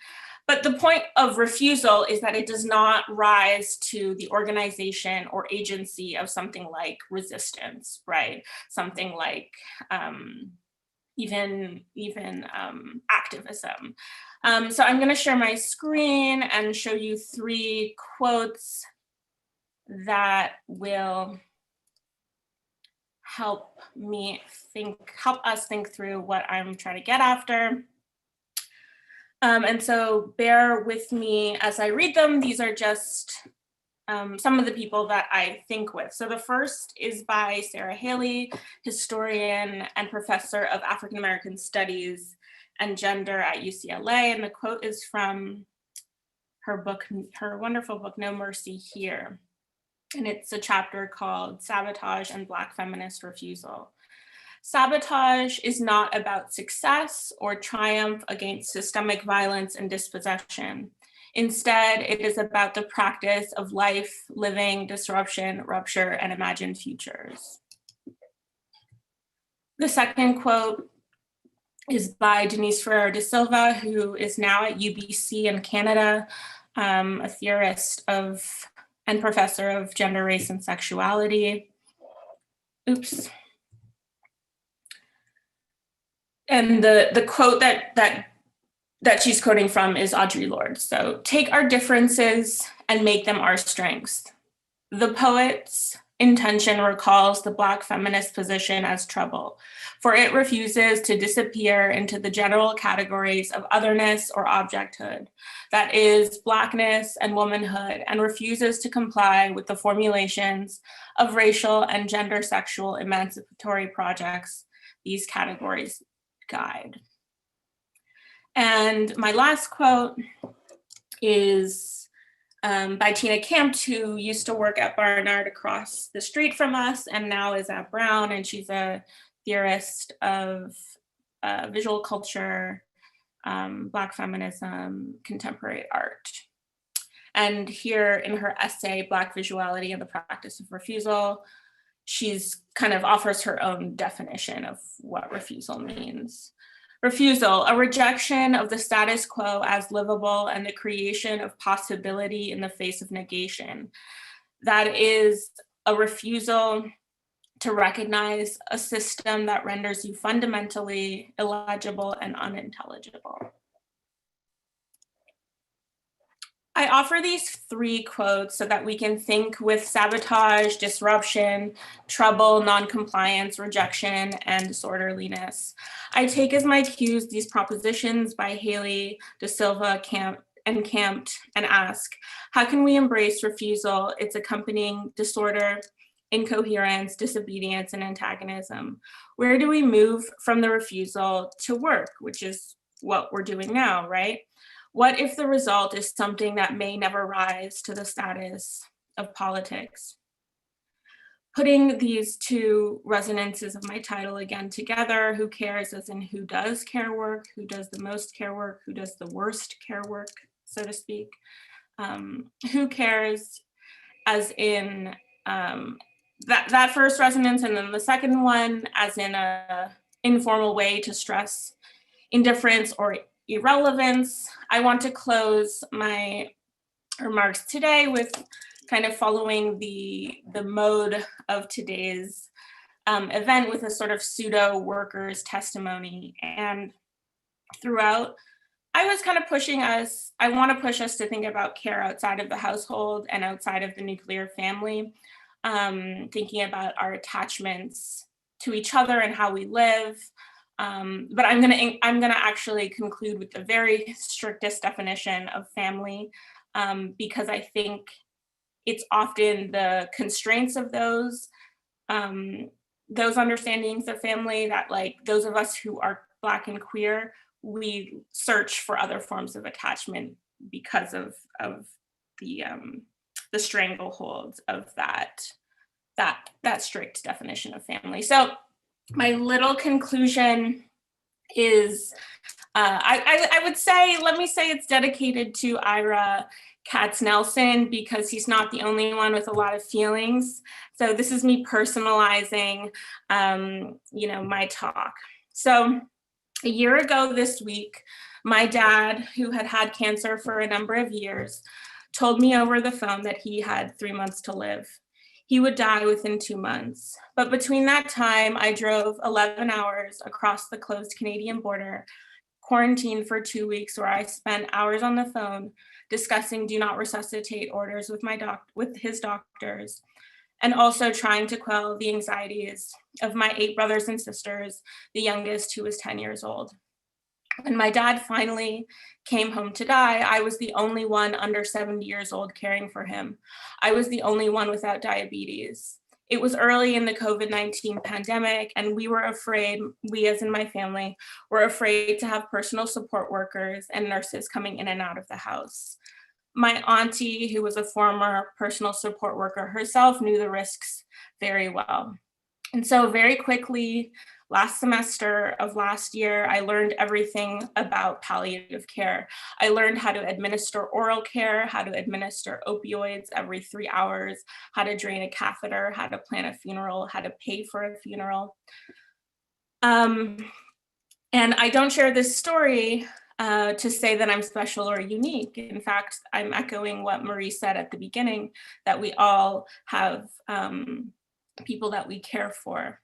But the point of refusal is that it does not rise to the organization or agency of something like resistance, right? Something like even activism. So I'm going to share my screen and show you 3 quotes that will help us think through what I'm trying to get after. And so bear with me as I read them. These are just some of the people that I think with. So the first is by Sarah Haley, historian and professor of African American Studies and Gender at UCLA. And the quote is from her book, her wonderful book, No Mercy Here. And it's a chapter called Sabotage and Black Feminist Refusal. Sabotage is not about success or triumph against systemic violence and dispossession. Instead, it is about the practice of life, living, disruption, rupture, and imagined futures. The second quote is by Denise Ferrer de Silva, who is now at UBC in Canada, a theorist and professor of gender, race, and sexuality. Oops. And the quote that she's quoting from is Audre Lorde. So, take our differences and make them our strengths. The poet's intention recalls the Black feminist position as trouble, for it refuses to disappear into the general categories of otherness or objecthood, that is, Blackness and womanhood, and refuses to comply with the formulations of racial and gender sexual emancipatory projects these categories guide. And my last quote is by Tina Kampt, who used to work at Barnard across the street from us and now is at Brown, and she's a theorist of visual culture, Black feminism, contemporary art. And here in her essay, Black Visuality and the Practice of Refusal, she's kind of offers her own definition of what refusal means. Refusal, a rejection of the status quo as livable and the creation of possibility in the face of negation. That is a refusal to recognize a system that renders you fundamentally illegible and unintelligible. I offer these 3 quotes so that we can think with sabotage, disruption, trouble, noncompliance, rejection, and disorderliness. I take as my cues these propositions by Haley, De Silva, Campt, and ask, how can we embrace refusal, its accompanying disorder, incoherence, disobedience, and antagonism? Where do we move from the refusal to work, which is what we're doing now, right? What if the result is something that may never rise to the status of politics? Putting these 2 resonances of my title again together, who cares as in who does care work, who does the most care work, who does the worst care work, so to speak. Who cares as in that first resonance, and then the second one as in a informal way to stress indifference or irrelevance. I want to close my remarks today with kind of following the mode of today's event with a sort of pseudo workers testimony. And throughout, I was kind of pushing us, I want to push us to think about care outside of the household and outside of the nuclear family, thinking about our attachments to each other and how we live. But I'm gonna actually conclude with the very strictest definition of family, because I think it's often the constraints of those understandings of family that, like, those of us who are Black and queer, we search for other forms of attachment because of the stranglehold of that strict definition of family. So my little conclusion is, I would say, let me say it's dedicated to Ira Katz-Nelson, because he's not the only one with a lot of feelings. So this is me personalizing, my talk. So a year ago this week, my dad, who had had cancer for a number of years, told me over the phone that he had 3 months to live. He would die within 2 months. But between that time, I drove 11 hours across the closed Canadian border, quarantined for 2 weeks, where I spent hours on the phone discussing do not resuscitate orders with his doctors, and also trying to quell the anxieties of my 8 brothers and sisters, the youngest, who was 10 years old. When my dad finally came home to die, I was the only one under 70 years old caring for him. I was the only one without diabetes. It was early in the COVID-19 pandemic, and we were afraid, we as in my family, were afraid to have personal support workers and nurses coming in and out of the house. My auntie, who was a former personal support worker herself, knew the risks very well. And so very quickly, last semester of last year, I learned everything about palliative care. I learned how to administer oral care, how to administer opioids every 3 hours, how to drain a catheter, how to plan a funeral, how to pay for a funeral. And I don't share this story to say that I'm special or unique. In fact, I'm echoing what Marie said at the beginning, that we all have people that we care for.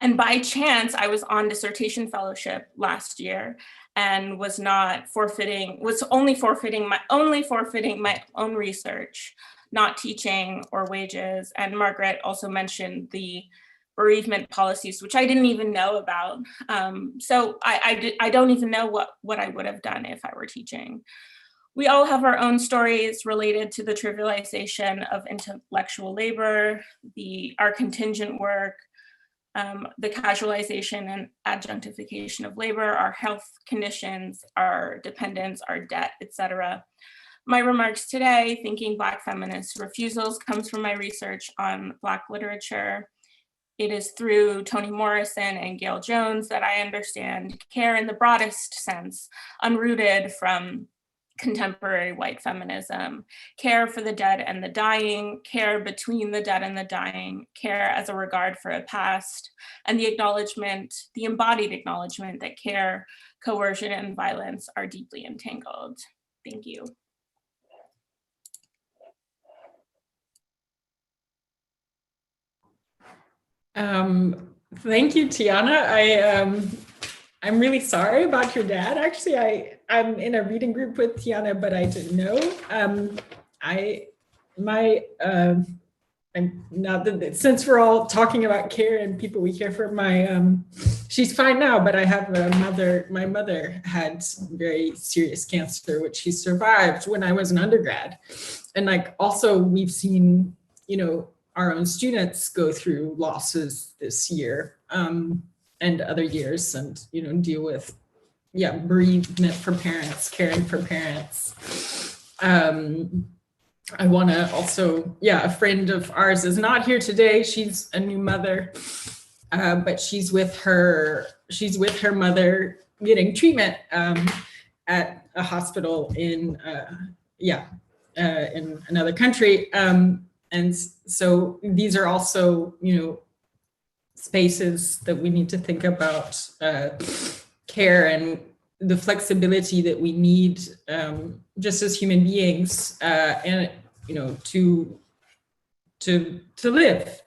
And by chance, I was on dissertation fellowship last year and was only forfeiting my own research, not teaching or wages. And Margaret also mentioned the bereavement policies, which I didn't even know about. So I don't even know what I would have done if I were teaching. We all have our own stories related to the trivialization of intellectual labor, our contingent work, the casualization and adjunctification of labor, our health conditions, our dependence, our debt, etc. My remarks today, thinking Black feminist refusals, comes from my research on Black literature. It is through Toni Morrison and Gail Jones that I understand care in the broadest sense, unrooted from contemporary white feminism, care for the dead and the dying, care between the dead and the dying, care as a regard for a past, and the embodied acknowledgement that care, coercion, and violence are deeply entangled. Thank you. Thank you, Tiana. I'm really sorry about your dad. Actually, I'm in a reading group with Tiana, but I didn't know. I'm not that, since we're all talking about care and people we care for, she's fine now, but I have my mother had very serious cancer, which she survived when I was an undergrad. And like, also we've seen, our own students go through losses this year, and other years, and, deal with, bereavement for parents, caring for parents. I want to also, a friend of ours is not here today. She's a new mother, but she's with her mother getting treatment at a hospital in another country. And so these are also, spaces that we need to think about care and the flexibility that we need just as human beings, and to live,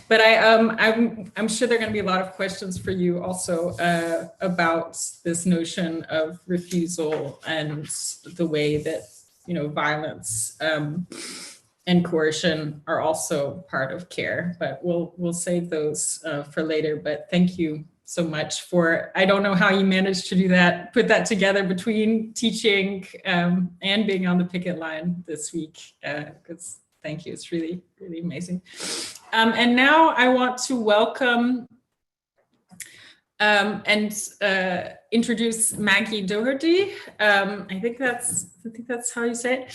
but I'm sure there are going to be a lot of questions for you also about this notion of refusal and the way that violence and coercion are also part of care, but we'll save those for later. But thank you so much I don't know how you managed to do that, put that together between teaching and being on the picket line this week, because thank you, it's really, really amazing. And now I want to welcome and introduce Maggie Doherty. I think that's how you say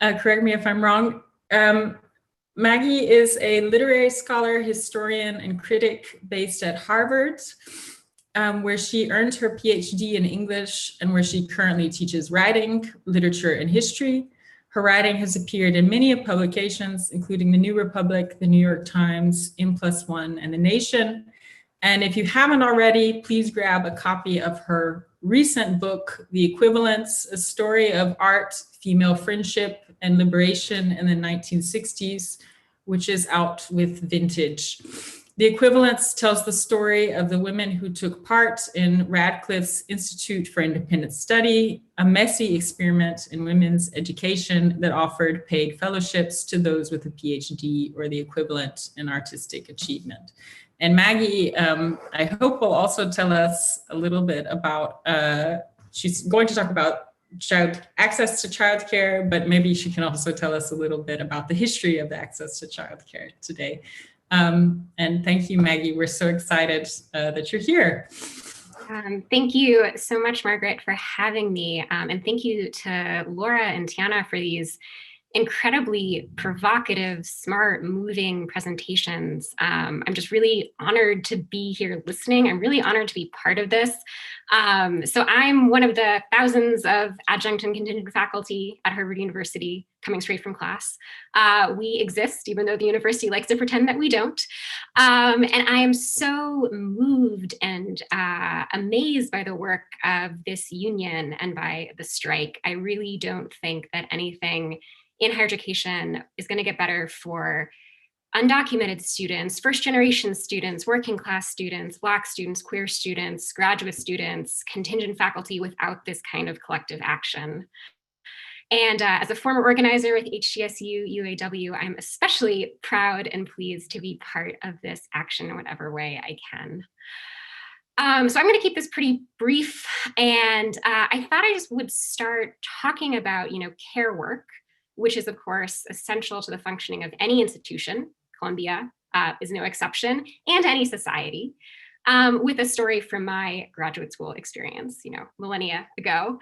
it. Correct me if I'm wrong. Maggie is a literary scholar, historian, and critic based at Harvard, where she earned her PhD in English and where she currently teaches writing, literature, and history. Her writing has appeared in many publications, including The New Republic, The New York Times, M+1, and The Nation. And if you haven't already, please grab a copy of her recent book, The Equivalents, A Story of Art, Female Friendship, and Liberation in the 1960s, which is out with Vintage. The Equivalents tells the story of the women who took part in Radcliffe's Institute for Independent Study, a messy experiment in women's education that offered paid fellowships to those with a PhD or the equivalent in artistic achievement. And Maggie, I hope will also tell us a little bit about, she's going to talk about access to childcare, but maybe she can also tell us a little bit about the history of the access to childcare today. And thank you, Maggie. We're so excited that you're here. Thank you so much, Margaret, for having me. And thank you to Laura and Tiana for these incredibly provocative, smart, moving presentations. I'm just really honored to be here listening. I'm really honored to be part of this. So I'm one of the thousands of adjunct and contingent faculty at Harvard University coming straight from class. We exist, even though the university likes to pretend that we don't. And I am so moved and amazed by the work of this union and by the strike. I really don't think that anything in higher education is going to get better for undocumented students, first-generation students, working class students, Black students, queer students, graduate students, contingent faculty without this kind of collective action. And as a former organizer with HCSU UAW, I'm especially proud and pleased to be part of this action in whatever way I can. So I'm going to keep this pretty brief, and I thought I just would start talking about, care work, which is, of course, essential to the functioning of any institution. Columbia is no exception, and any society, with a story from my graduate school experience, millennia ago.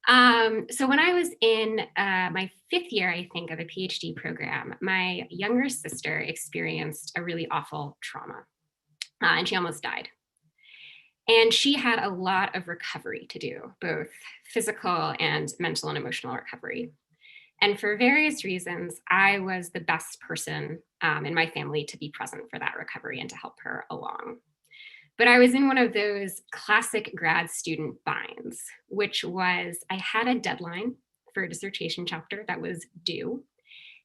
So when I was in my 5th year, I think, of a PhD program, my younger sister experienced a really awful trauma, and she almost died. And she had a lot of recovery to do, both physical and mental and emotional recovery. And for various reasons, I was the best person in my family to be present for that recovery and to help her along. But I was in one of those classic grad student binds, which was I had a deadline for a dissertation chapter that was due.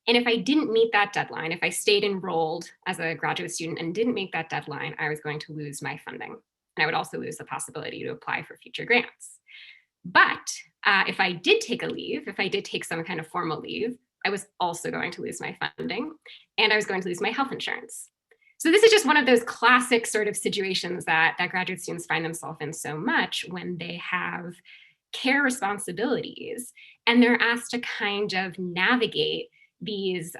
And if I didn't meet that deadline, if I stayed enrolled as a graduate student and didn't make that deadline, I was going to lose my funding. And I would also lose the possibility to apply for future grants. But if I did take a leave, if I did take some kind of formal leave, I was also going to lose my funding, and I was going to lose my health insurance. So this is just one of those classic sort of situations that graduate students find themselves in so much when they have care responsibilities and they're asked to kind of navigate these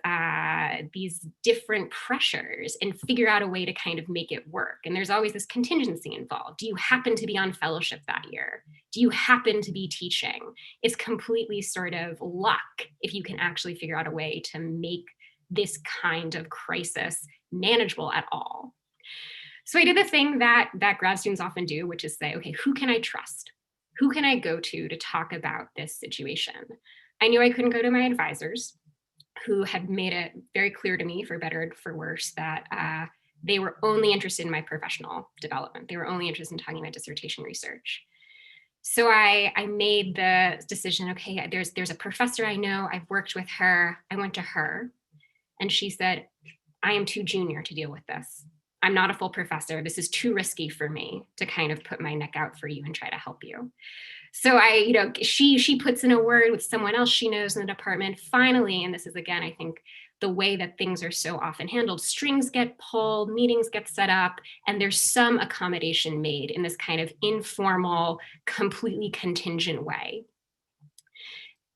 different pressures and figure out a way to kind of make it work. And there's always this contingency involved. Do you happen to be on fellowship that year? Do you happen to be teaching? It's completely sort of luck if you can actually figure out a way to make this kind of crisis manageable at all. So I did the thing that grad students often do, which is say, okay, who can I trust? Who can I go to talk about this situation? I knew I couldn't go to my advisors, who had made it very clear to me, for better or for worse, that they were only interested in my professional development. They were only interested in talking about dissertation research. So I made the decision, okay, there's a professor I know, I've worked with her, I went to her, and she said, I am too junior to deal with this. I'm not a full professor. This is too risky for me to kind of put my neck out for you and try to help you. So she puts in a word with someone else she knows in the department. Finally, and this is again, I think, the way that things are so often handled, strings get pulled, meetings get set up, and there's some accommodation made in this kind of informal, completely contingent way.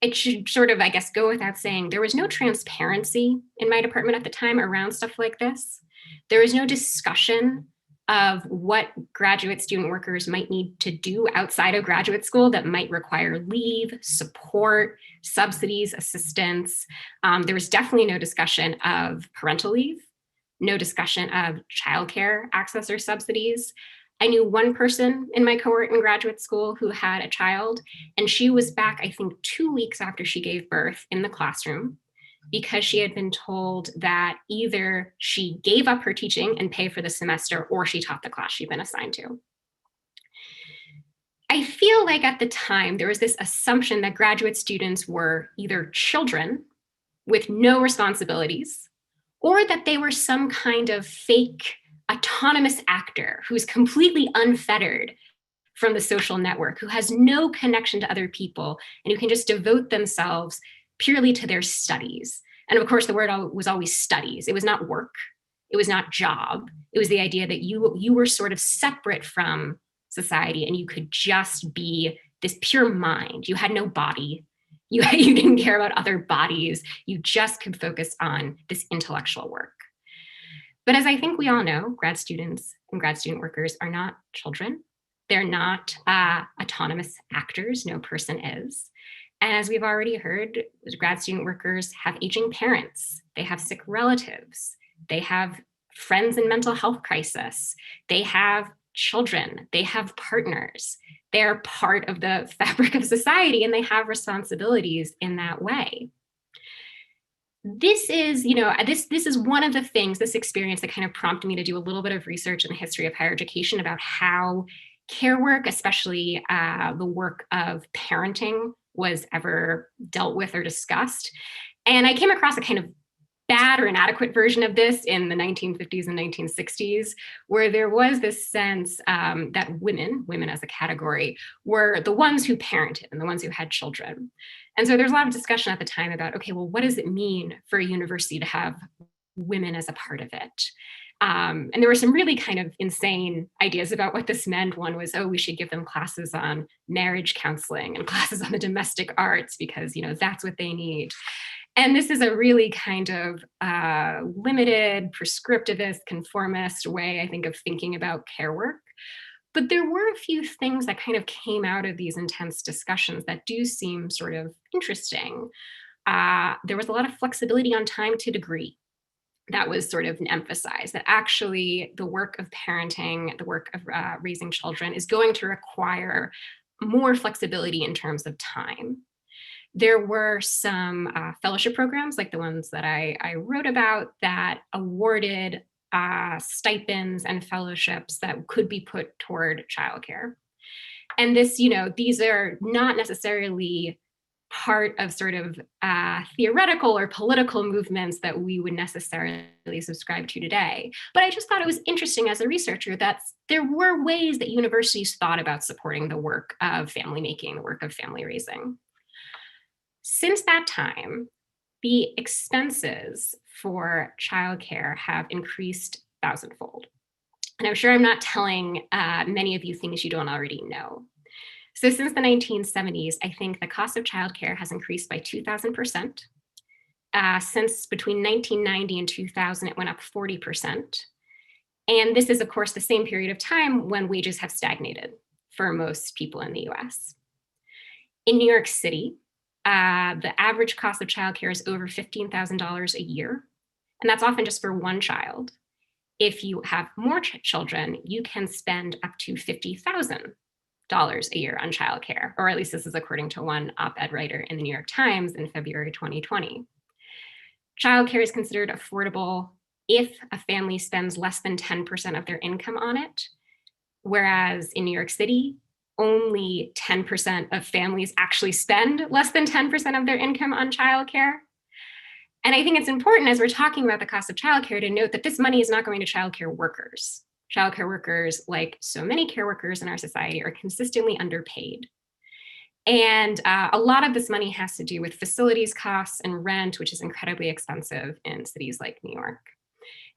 It should sort of, I guess, go without saying, there was no transparency in my department at the time around stuff like this. There was no discussion of what graduate student workers might need to do outside of graduate school that might require leave, support, subsidies, assistance. There was definitely no discussion of parental leave, no discussion of childcare access or subsidies. I knew one person in my cohort in graduate school who had a child, and she was back, I think, 2 weeks after she gave birth in the classroom, because she had been told that either she gave up her teaching and pay for the semester, or she taught the class she'd been assigned to. I feel like at the time, there was this assumption that graduate students were either children with no responsibilities, or that they were some kind of fake autonomous actor who's completely unfettered from the social network, who has no connection to other people, and who can just devote themselves purely to their studies. And of course, the word was always studies. It was not work. It was not job. It was the idea that you were sort of separate from society, and you could just be this pure mind. You had no body. You didn't care about other bodies. You just could focus on this intellectual work. But as I think we all know, grad students and grad student workers are not children. They're not autonomous actors. No person is. And as we've already heard, grad student workers have aging parents. They have sick relatives. They have friends in mental health crisis. They have children. They have partners. They're part of the fabric of society, and they have responsibilities in that way. This is, this is one of the things, this experience that kind of prompted me to do a little bit of research in the history of higher education about how care work, especially the work of parenting, was ever dealt with or discussed. And I came across a kind of bad or inadequate version of this in the 1950s and 1960s, where there was this sense that women as a category, were the ones who parented and the ones who had children. And so there's a lot of discussion at the time about, okay, well, what does it mean for a university to have women as a part of it? And there were some really kind of insane ideas about what this meant. One was, we should give them classes on marriage counseling and classes on the domestic arts because, that's what they need. And this is a really kind of limited, prescriptivist, conformist way, I think, of thinking about care work. But there were a few things that kind of came out of these intense discussions that do seem sort of interesting. There was a lot of flexibility on time to degree. That was sort of emphasized, that actually the work of parenting, the work of raising children is going to require more flexibility in terms of time. There were some fellowship programs like the ones that I wrote about that awarded stipends and fellowships that could be put toward childcare. And this, these are not necessarily part of sort of theoretical or political movements that we would necessarily subscribe to today. But I just thought it was interesting as a researcher that there were ways that universities thought about supporting the work of family making, the work of family raising. Since that time, the expenses for childcare have increased thousandfold. And I'm sure I'm not telling many of you things you don't already know. So since the 1970s, I think the cost of childcare has increased by 2,000%. Since between 1990 and 2000, it went up 40%. And this is, of course, the same period of time when wages have stagnated for most people in the US. In New York City, the average cost of childcare is over $15,000 a year. And that's often just for one child. If you have more children, you can spend up to $50,000 a year on childcare, or at least this is according to one op-ed writer in the New York Times in February 2020. Childcare is considered affordable if a family spends less than 10% of their income on it, whereas in New York City, only 10% of families actually spend less than 10% of their income on childcare. And I think it's important as we're talking about the cost of childcare to note that this money is not going to childcare workers. Childcare workers, like so many care workers in our society, are consistently underpaid. And a lot of this money has to do with facilities costs and rent, which is incredibly expensive in cities like New York.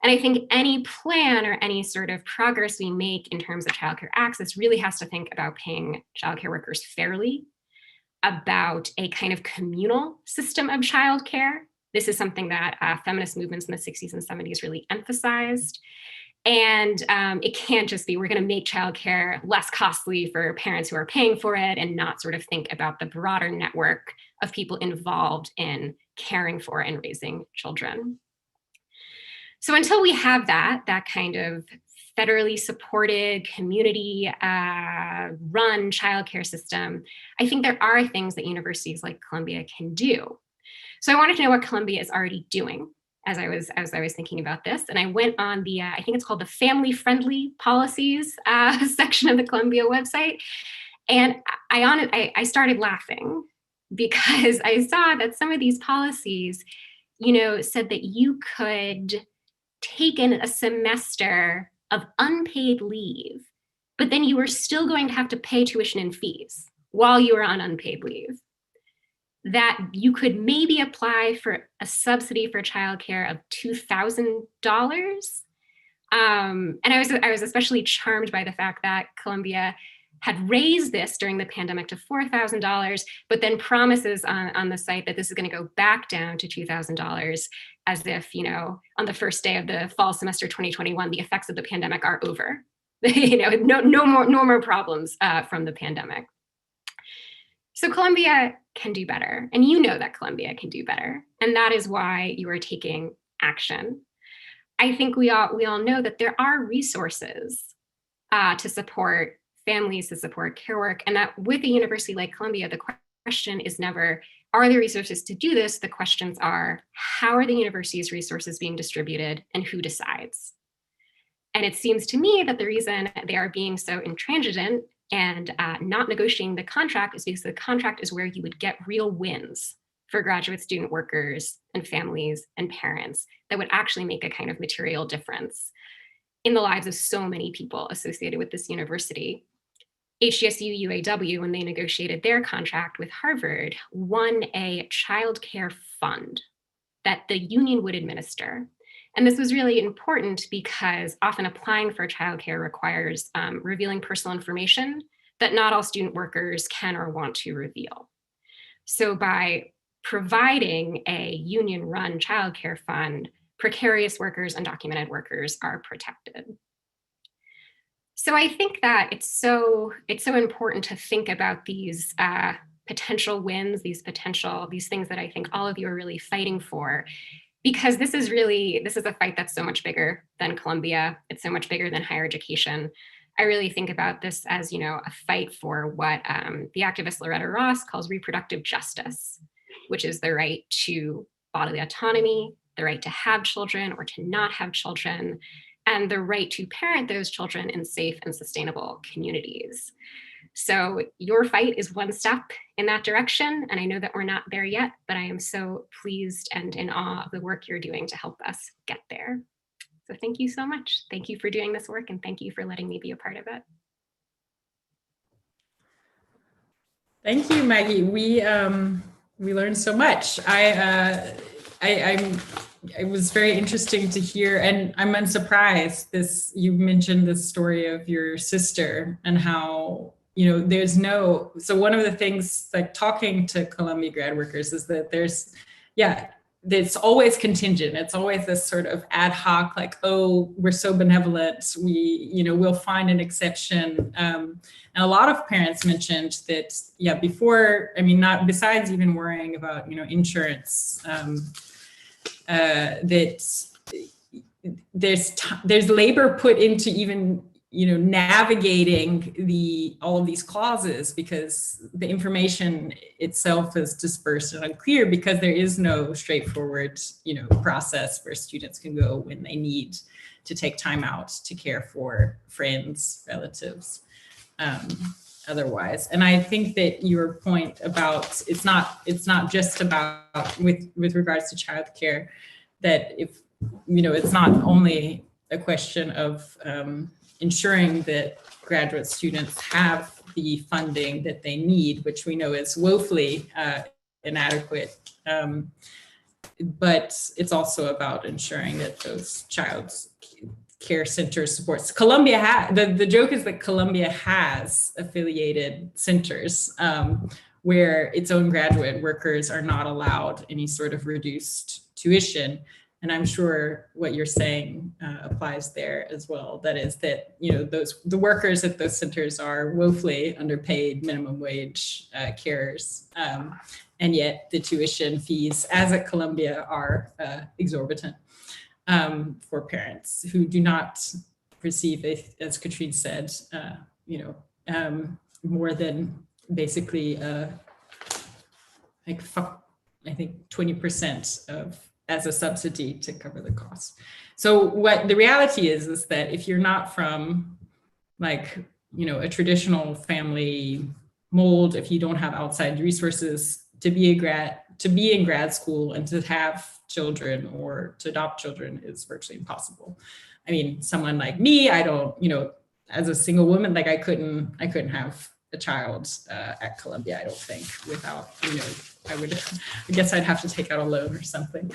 And I think any plan or any sort of progress we make in terms of childcare access really has to think about paying childcare workers fairly, about a kind of communal system of childcare. This is something that feminist movements in the 60s and 70s really emphasized. And it can't just be, we're going to make childcare less costly for parents who are paying for it and not sort of think about the broader network of people involved in caring for and raising children. So until we have that kind of federally supported, community run childcare system, I think there are things that universities like Columbia can do. So I wanted to know what Columbia is already doing as I was thinking about this. And I went on the, I think it's called the Family Friendly Policies section of the Columbia website. And I started laughing because I saw that some of these policies, said that you could take in a semester of unpaid leave, but then you were still going to have to pay tuition and fees while you were on unpaid leave. That you could maybe apply for a subsidy for childcare of $2,000. And I was especially charmed by the fact that Columbia had raised this during the pandemic to $4,000, but then promises on the site that this is going to go back down to $2,000 as if, on the first day of the fall semester 2021, the effects of the pandemic are over. No more problems from the pandemic. So Columbia can do better, and that Columbia can do better, and that is why you are taking action. I think we all know that there are resources to support families, to support care work, and that with a university like Columbia, the question is never, are there resources to do this? The questions are, how are the university's resources being distributed and who decides? And it seems to me that the reason they are being so intransigent and not negotiating the contract is because the contract is where you would get real wins for graduate student workers and families and parents that would actually make a kind of material difference in the lives of so many people associated with this university. HGSU UAW, when they negotiated their contract with Harvard, won a child care fund that the union would administer. And this was really important because often applying for childcare requires revealing personal information that not all student workers can or want to reveal. So by providing a union-run childcare fund, precarious workers and undocumented workers are protected. So I think that it's so important to think about these potential wins, these things that I think all of you are really fighting for, because this is a fight that's so much bigger than Columbia. It's so much bigger than higher education. I really think about this as, a fight for what the activist Loretta Ross calls reproductive justice, which is the right to bodily autonomy, the right to have children or to not have children, and the right to parent those children in safe and sustainable communities. So your fight is one step in that direction. And I know that we're not there yet, but I am so pleased and in awe of the work you're doing to help us get there. So thank you so much. Thank you for doing this work, and thank you for letting me be a part of it. Thank you, Maggie. We learned so much. It was very interesting to hear, and I'm unsurprised. You mentioned the story of your sister and how, you know, there's no. So one of the things, like talking to Columbia grad workers, is that it's always contingent. It's always this sort of ad hoc, like, oh, we're so benevolent, we'll find an exception. And a lot of parents mentioned that, not besides even worrying about, insurance, that there's labor put into even, navigating all of these clauses, because the information itself is dispersed and unclear, because there is no straightforward, process where students can go when they need to take time out to care for friends, relatives, otherwise. And I think that your point about it's not just about with regards to childcare, that if, it's not only a question of ensuring that graduate students have the funding that they need, which we know is woefully inadequate. But it's also about ensuring that those child care center supports. Columbia the joke is that Columbia has affiliated centers where its own graduate workers are not allowed any sort of reduced tuition. And I'm sure what you're saying applies there as well. That is that, the workers at those centers are woefully underpaid minimum wage carers. And yet the tuition fees, as at Columbia, are exorbitant for parents who do not receive, as Katrine said, more than basically, I think 20% as a subsidy to cover the costs. So what the reality is that if you're not from a traditional family mold, if you don't have outside resources to be in grad school and to have children or to adopt children is virtually impossible. I mean, someone like me, I don't, as a single woman, I couldn't have a child at Columbia, I don't think, without, I guess I'd have to take out a loan or something,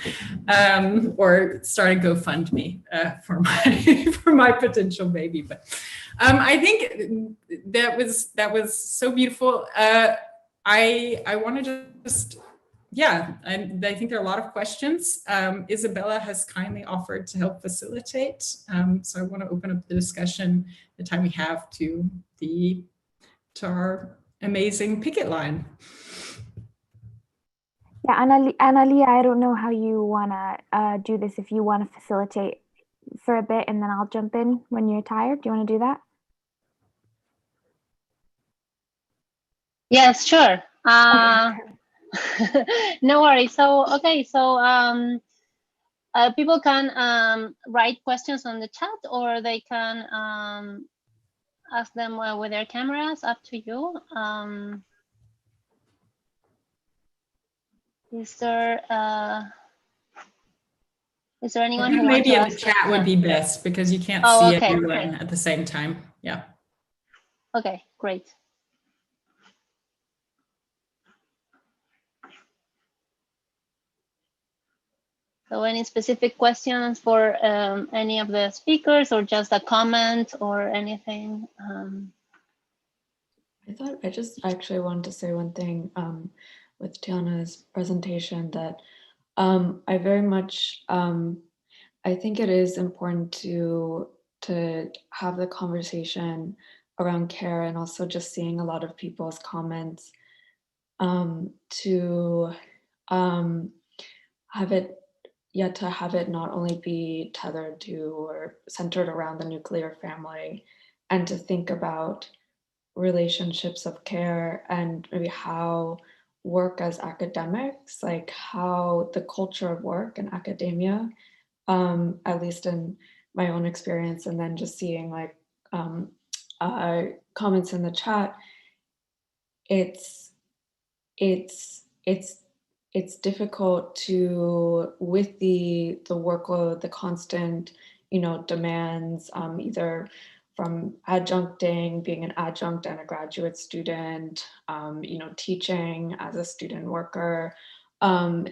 or start a GoFundMe for my potential baby. But I think that was so beautiful. I want to just, I think there are a lot of questions. Isabella has kindly offered to help facilitate. So I want to open up the discussion, the time we have, to our amazing picket line. Yeah, Annalia, I don't know how you want to do this, if you want to facilitate for a bit and then I'll jump in when you're tired. Do you want to do that? Yes, sure. Okay. No worries. So, okay, so people can write questions on the chat, or they can ask them with their cameras, up to you. Is there anyone who wants to maybe in ask? the chat would be best, because you can't Oh, see okay, everyone okay. at the same time. Yeah. Okay, great. So any specific questions for any of the speakers, or just a comment or anything? I just actually wanted to say one thing with Tiana's presentation, that I very much, I think it is important to have the conversation around care, and also just seeing a lot of people's comments to have it not only be tethered to or centered around the nuclear family, and to think about relationships of care and maybe how work as academics, like how the culture of work in academia, at least in my own experience, and then just seeing comments in the chat, it's it's difficult to, with the workload, the constant, demands, either from adjuncting, being an adjunct and a graduate student, teaching as a student worker,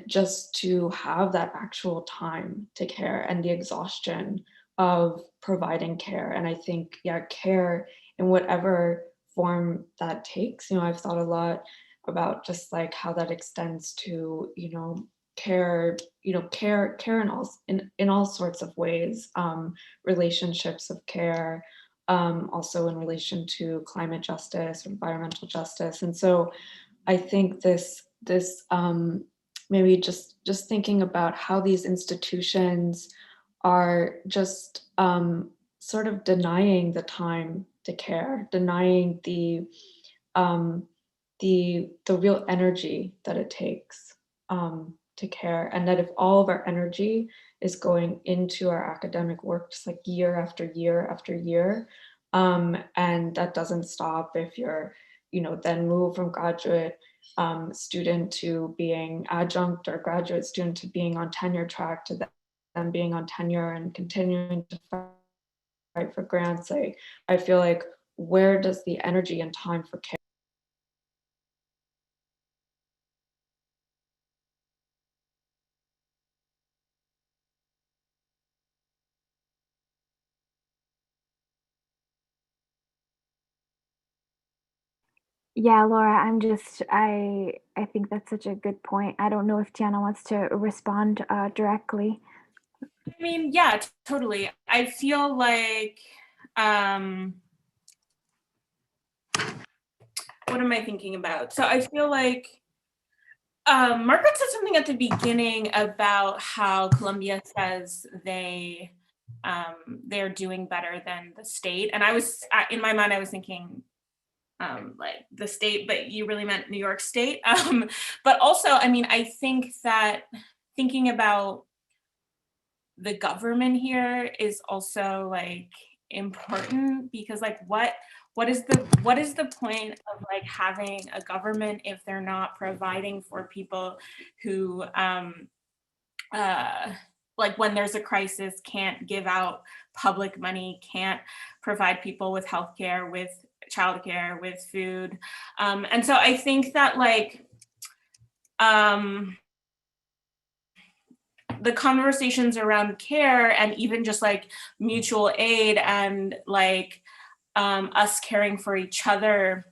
just to have that actual time to care and the exhaustion of providing care. And I think, care in whatever form that takes, I've thought a lot about just like how that extends to, care, care in all sorts of ways, relationships of care, also in relation to climate justice, environmental justice. And so I think this maybe just thinking about how these institutions are just sort of denying the time to care, denying the real energy that it takes to care, and that if all of our energy is going into our academic work, just like year after year after year, and that doesn't stop if you're, then move from graduate student to being adjunct, or graduate student to being on tenure track, to then being on tenure and continuing to fight for grants. I feel like, where does the energy and time for care? Yeah, Laura, I think that's such a good point. I don't know if Tiana wants to respond directly. I mean, yeah, totally. I feel like, what am I thinking about? So I feel like Margaret said something at the beginning about how Columbia says they're doing better than the state. And in my mind, I was thinking, like the state, but you really meant New York State. But also, I mean, I think that thinking about the government here is also like important, because like what is the point of like having a government if they're not providing for people who like when there's a crisis can't give out public money, can't provide people with healthcare, with childcare, with food. And so I think that like the conversations around care, and even just like mutual aid, and like us caring for each other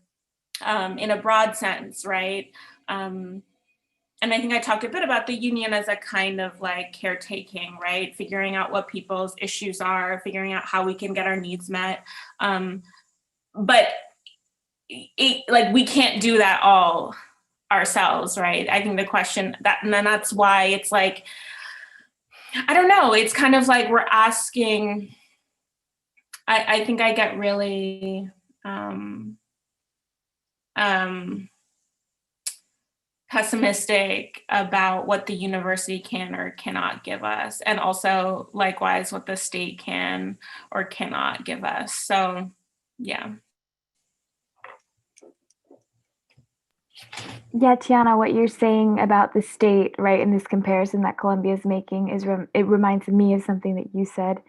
in a broad sense, right? And I think I talked a bit about the union as a kind of like caretaking, right? Figuring out what people's issues are, figuring out how we can get our needs met. But like we can't do that all ourselves, right? I think the question and then that's why it's like, I don't know, it's kind of like we're asking, I think I get really pessimistic about what the university can or cannot give us, and also likewise what the state can or cannot give us. So yeah. Yeah, Tiana, what you're saying about the state, right, in this comparison that Columbia is making it reminds me of something that you said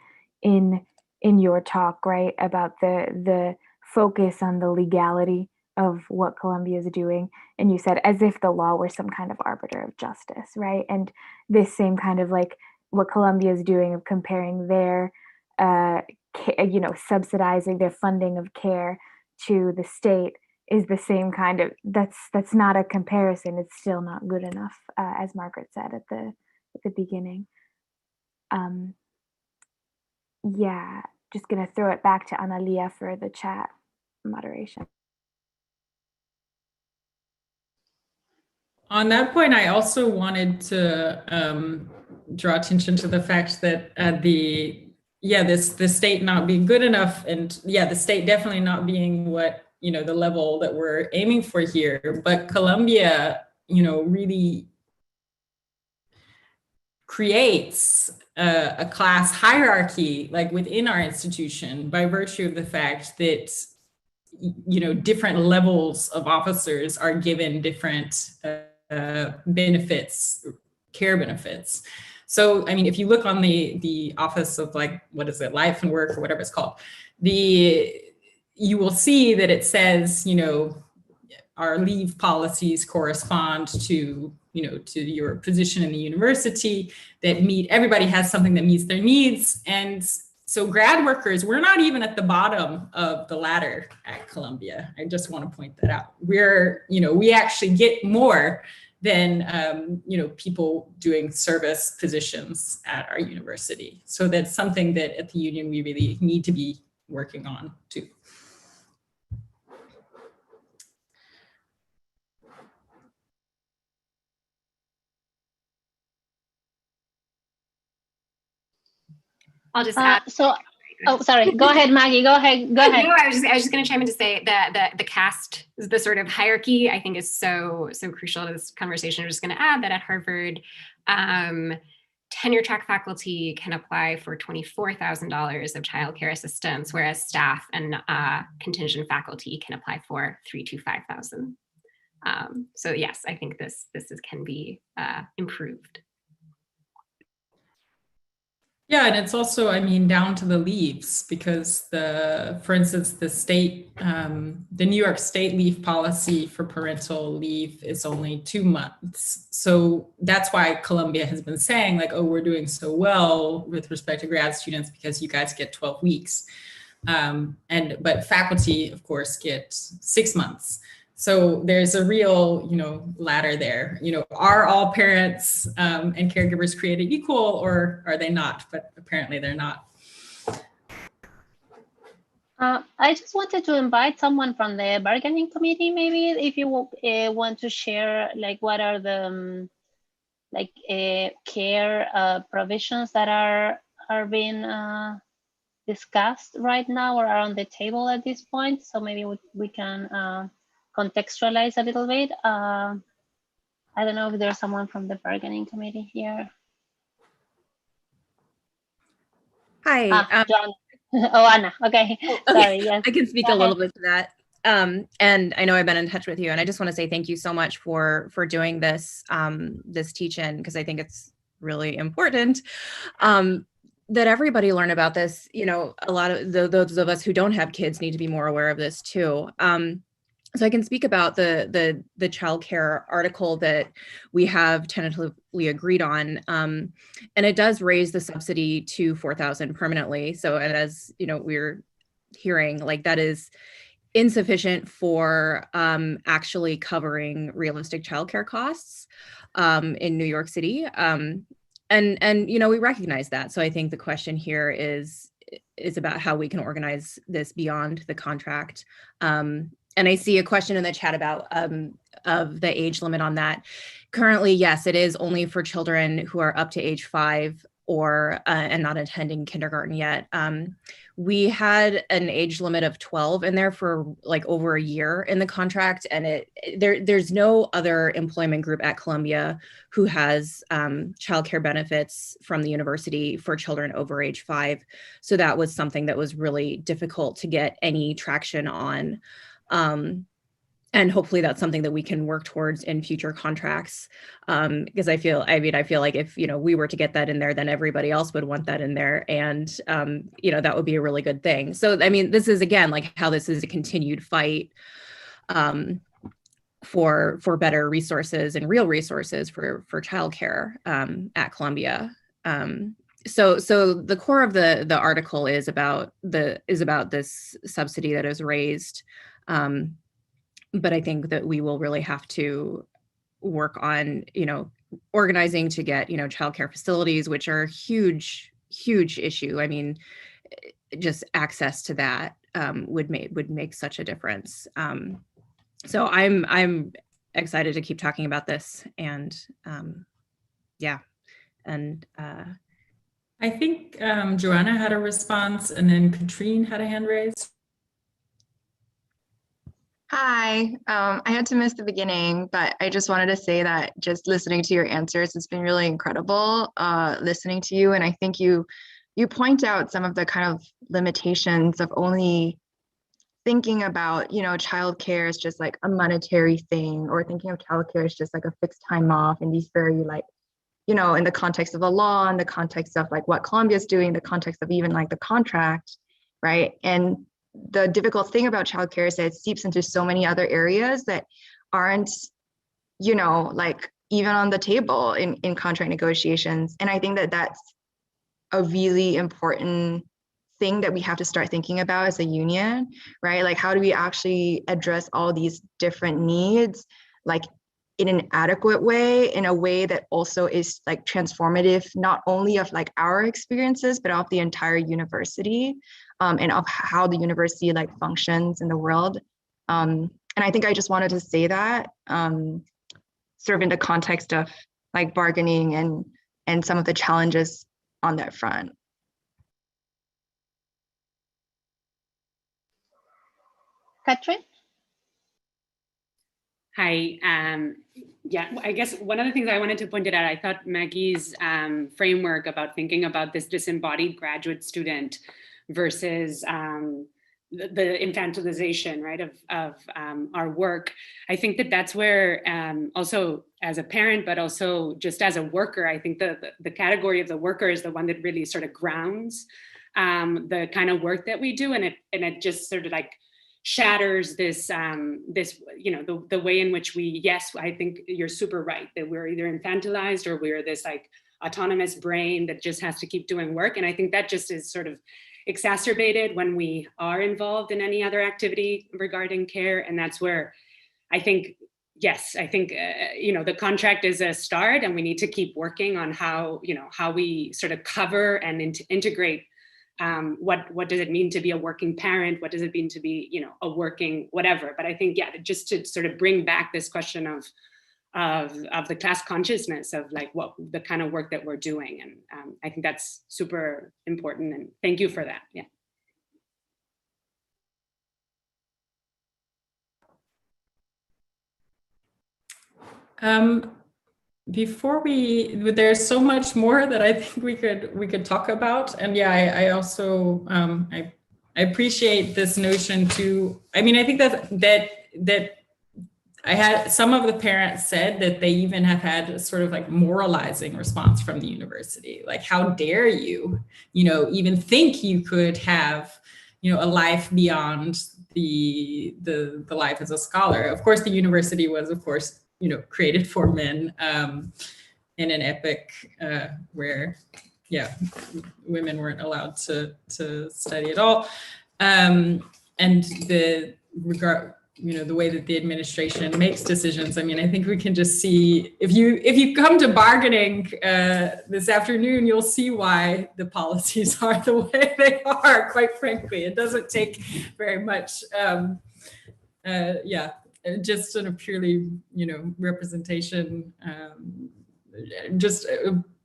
in your talk, right, about the focus on the legality of what Columbia is doing. And you said as if the law were some kind of arbiter of justice, right? And this same kind of like what Columbia is doing of comparing their, subsidizing their funding of care to the state is the same kind of, that's not a comparison. It's still not good enough, as Margaret said at the beginning. Yeah, just gonna throw it back to Analia for the chat moderation. On that point, I also wanted to draw attention to the fact that the state not being good enough, and the state definitely not being what, the level that we're aiming for here, but Columbia, really creates a class hierarchy like within our institution by virtue of the fact that, different levels of officers are given different benefits, care benefits. So, I mean, if you look on the Office of Life and Work or whatever it's called, you will see that it says, our leave policies correspond to your position in the university, that everybody has something that meets their needs. And so grad workers, we're not even at the bottom of the ladder at Columbia. I just want to point that out. We actually get more than, people doing service positions at our university. So that's something that at the union, we really need to be working on too. I'll just add. Oh, sorry. Go ahead, Maggie. Go ahead. No, I was just going to chime in to say that the caste, the sort of hierarchy, I think is so crucial to this conversation. I'm just going to add that at Harvard, tenure track faculty can apply for $24,000 of childcare assistance, whereas staff and contingent faculty can apply for $3,000 to $5,000. So yes, I think this can be improved. Yeah, and it's also, down to the leaves, because for instance, the New York State leave policy for parental leave is only 2 months. So that's why Columbia has been saying we're doing so well with respect to grad students because you guys get 12 weeks. But faculty, of course, get 6 months. So there's a real, ladder there. Are all parents and caregivers created equal, or are they not? But apparently they're not. I just wanted to invite someone from the bargaining committee, maybe, if you want to share, what are the care provisions that are being discussed right now or are on the table at this point. So maybe we can contextualize a little bit. I don't know if there's someone from the bargaining committee here. Hi. John. Oh, Anna. Okay. Sorry. Yes. I can speak a little bit to that. And I know I've been in touch with you, and I just want to say thank you so much for doing this this teach-in, because I think it's really important that everybody learn about this. A lot of those of us who don't have kids need to be more aware of this too. So I can speak about the childcare article that we have tentatively agreed on, and it does raise the subsidy to $4,000 permanently. So, and as we're hearing, that is insufficient for actually covering realistic childcare costs in New York City, and we recognize that. So I think the question here is about how we can organize this beyond the contract. And I see a question in the chat about of the age limit on that. Currently, yes, it is only for children who are up to age 5 or and not attending kindergarten yet. We had an age limit of 12 in there for over a year in the contract, and there's no other employment group at Columbia who has childcare benefits from the university for children over age 5. So that was something that was really difficult to get any traction on. And hopefully that's something that we can work towards in future contracts. Because I feel like if, we were to get that in there, then everybody else would want that in there. And, that would be a really good thing. So, this is, again, how this is a continued fight for better resources and real resources for childcare at Columbia. So the core of the article is about this subsidy that is raised. But I think that we will really have to work on, organizing to get, childcare facilities, which are a huge issue. Just access to that would make such a difference. So I'm excited to keep talking about this, and yeah, and I think Joanna had a response, and then Katrine had a hand raised. Hi, I had to miss the beginning, but I just wanted to say that just listening to your answers, it's been really incredible listening to you. And I think you point out some of the kind of limitations of only thinking about, childcare as just like a monetary thing, or thinking of childcare as just like a fixed time off, and these very like, in the context of the law, in the context of like what Colombia is doing, the context of even like the contract, right? And the difficult thing about childcare is that it seeps into so many other areas that aren't, like even on the table in contract negotiations. And I think that that's a really important thing that we have to start thinking about as a union, right? Like, how do we actually address all these different needs, like in an adequate way, in a way that also is like transformative, not only of like our experiences, but of the entire university, and of how the university like functions in the world. And I think I just wanted to say that, sort of in the context of like bargaining and some of the challenges on that front. Katrin? Hi. Yeah, I guess one of the things I wanted to point it out, I thought Maggie's framework about thinking about this disembodied graduate student versus the infantilization, right, of our work. I think that that's where also as a parent, but also just as a worker, I think the category of the worker is the one that really sort of grounds the kind of work that we do, and it just sort of like shatters this the way in which we, yes, I think you're super right that we're either infantilized or we're this like autonomous brain that just has to keep doing work. And I think that just is sort of exacerbated when we are involved in any other activity regarding care. And that's where I think, yes, I think, the contract is a start, and we need to keep working on how we sort of cover and integrate what does it mean to be a working parent? What does it mean to be, a working whatever? But I think, yeah, just to sort of bring back this question of the class consciousness of like what the kind of work that we're doing. And I think that's super important. And thank you for that. Yeah. Before there's so much more that I think we could talk about. And yeah, I also, I appreciate this notion too. I mean, I think that I had some of the parents said that they even have had a sort of like moralizing response from the university. Like, how dare you, even think you could have, a life beyond the life as a scholar. Of course, the university was, of course, created for men in an epoch where, yeah, women weren't allowed to study at all. And the way that the administration makes decisions. I mean, I think we can just see, if you come to bargaining this afternoon, you'll see why the policies are the way they are, quite frankly. It doesn't take very much, just sort of purely, representation, just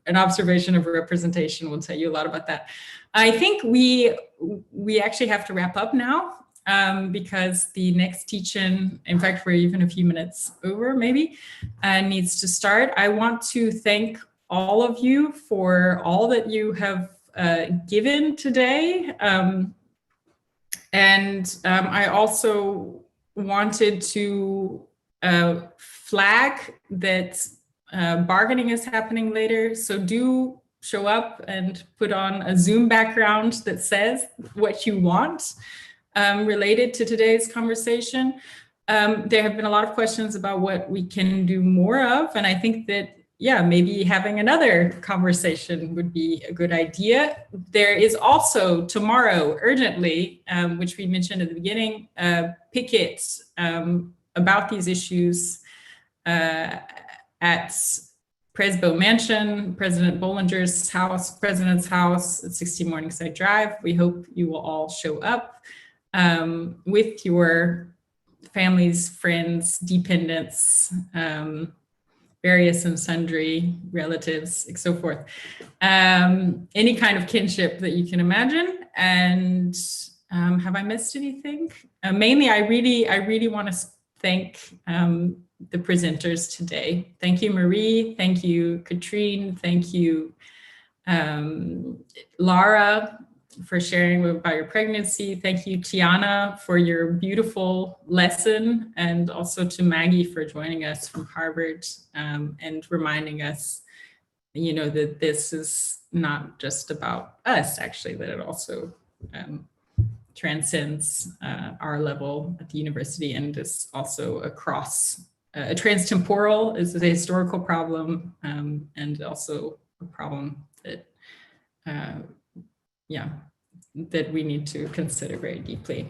an observation of representation will tell you a lot about that. I think we actually have to wrap up now. Because the next teach-in, in fact, we're even a few minutes over maybe, needs to start. I want to thank all of you for all that you have given today. I also wanted to flag that bargaining is happening later. So do show up and put on a Zoom background that says what you want. Related to today's conversation. There have been a lot of questions about what we can do more of, and I think that, yeah, maybe having another conversation would be a good idea. There is also tomorrow, urgently, which we mentioned at the beginning, Picket about these issues at Presbo Mansion, President Bollinger's house, President's house at 60 Morningside Drive. We hope you will all show up. With your families, friends, dependents, various and sundry relatives, and so forth. Any kind of kinship that you can imagine. And have I missed anything? Mainly, I really want to thank the presenters today. Thank you, Marie. Thank you, Katrine. Thank you, Lara. for sharing about your pregnancy. Thank you, Tiana, for your beautiful lesson, and also to Maggie for joining us from Harvard and reminding us, you know, that this is not just about us, actually, that it also transcends our level at the university and is also across a transtemporal, is a historical problem, and also a problem that that we need to consider very deeply.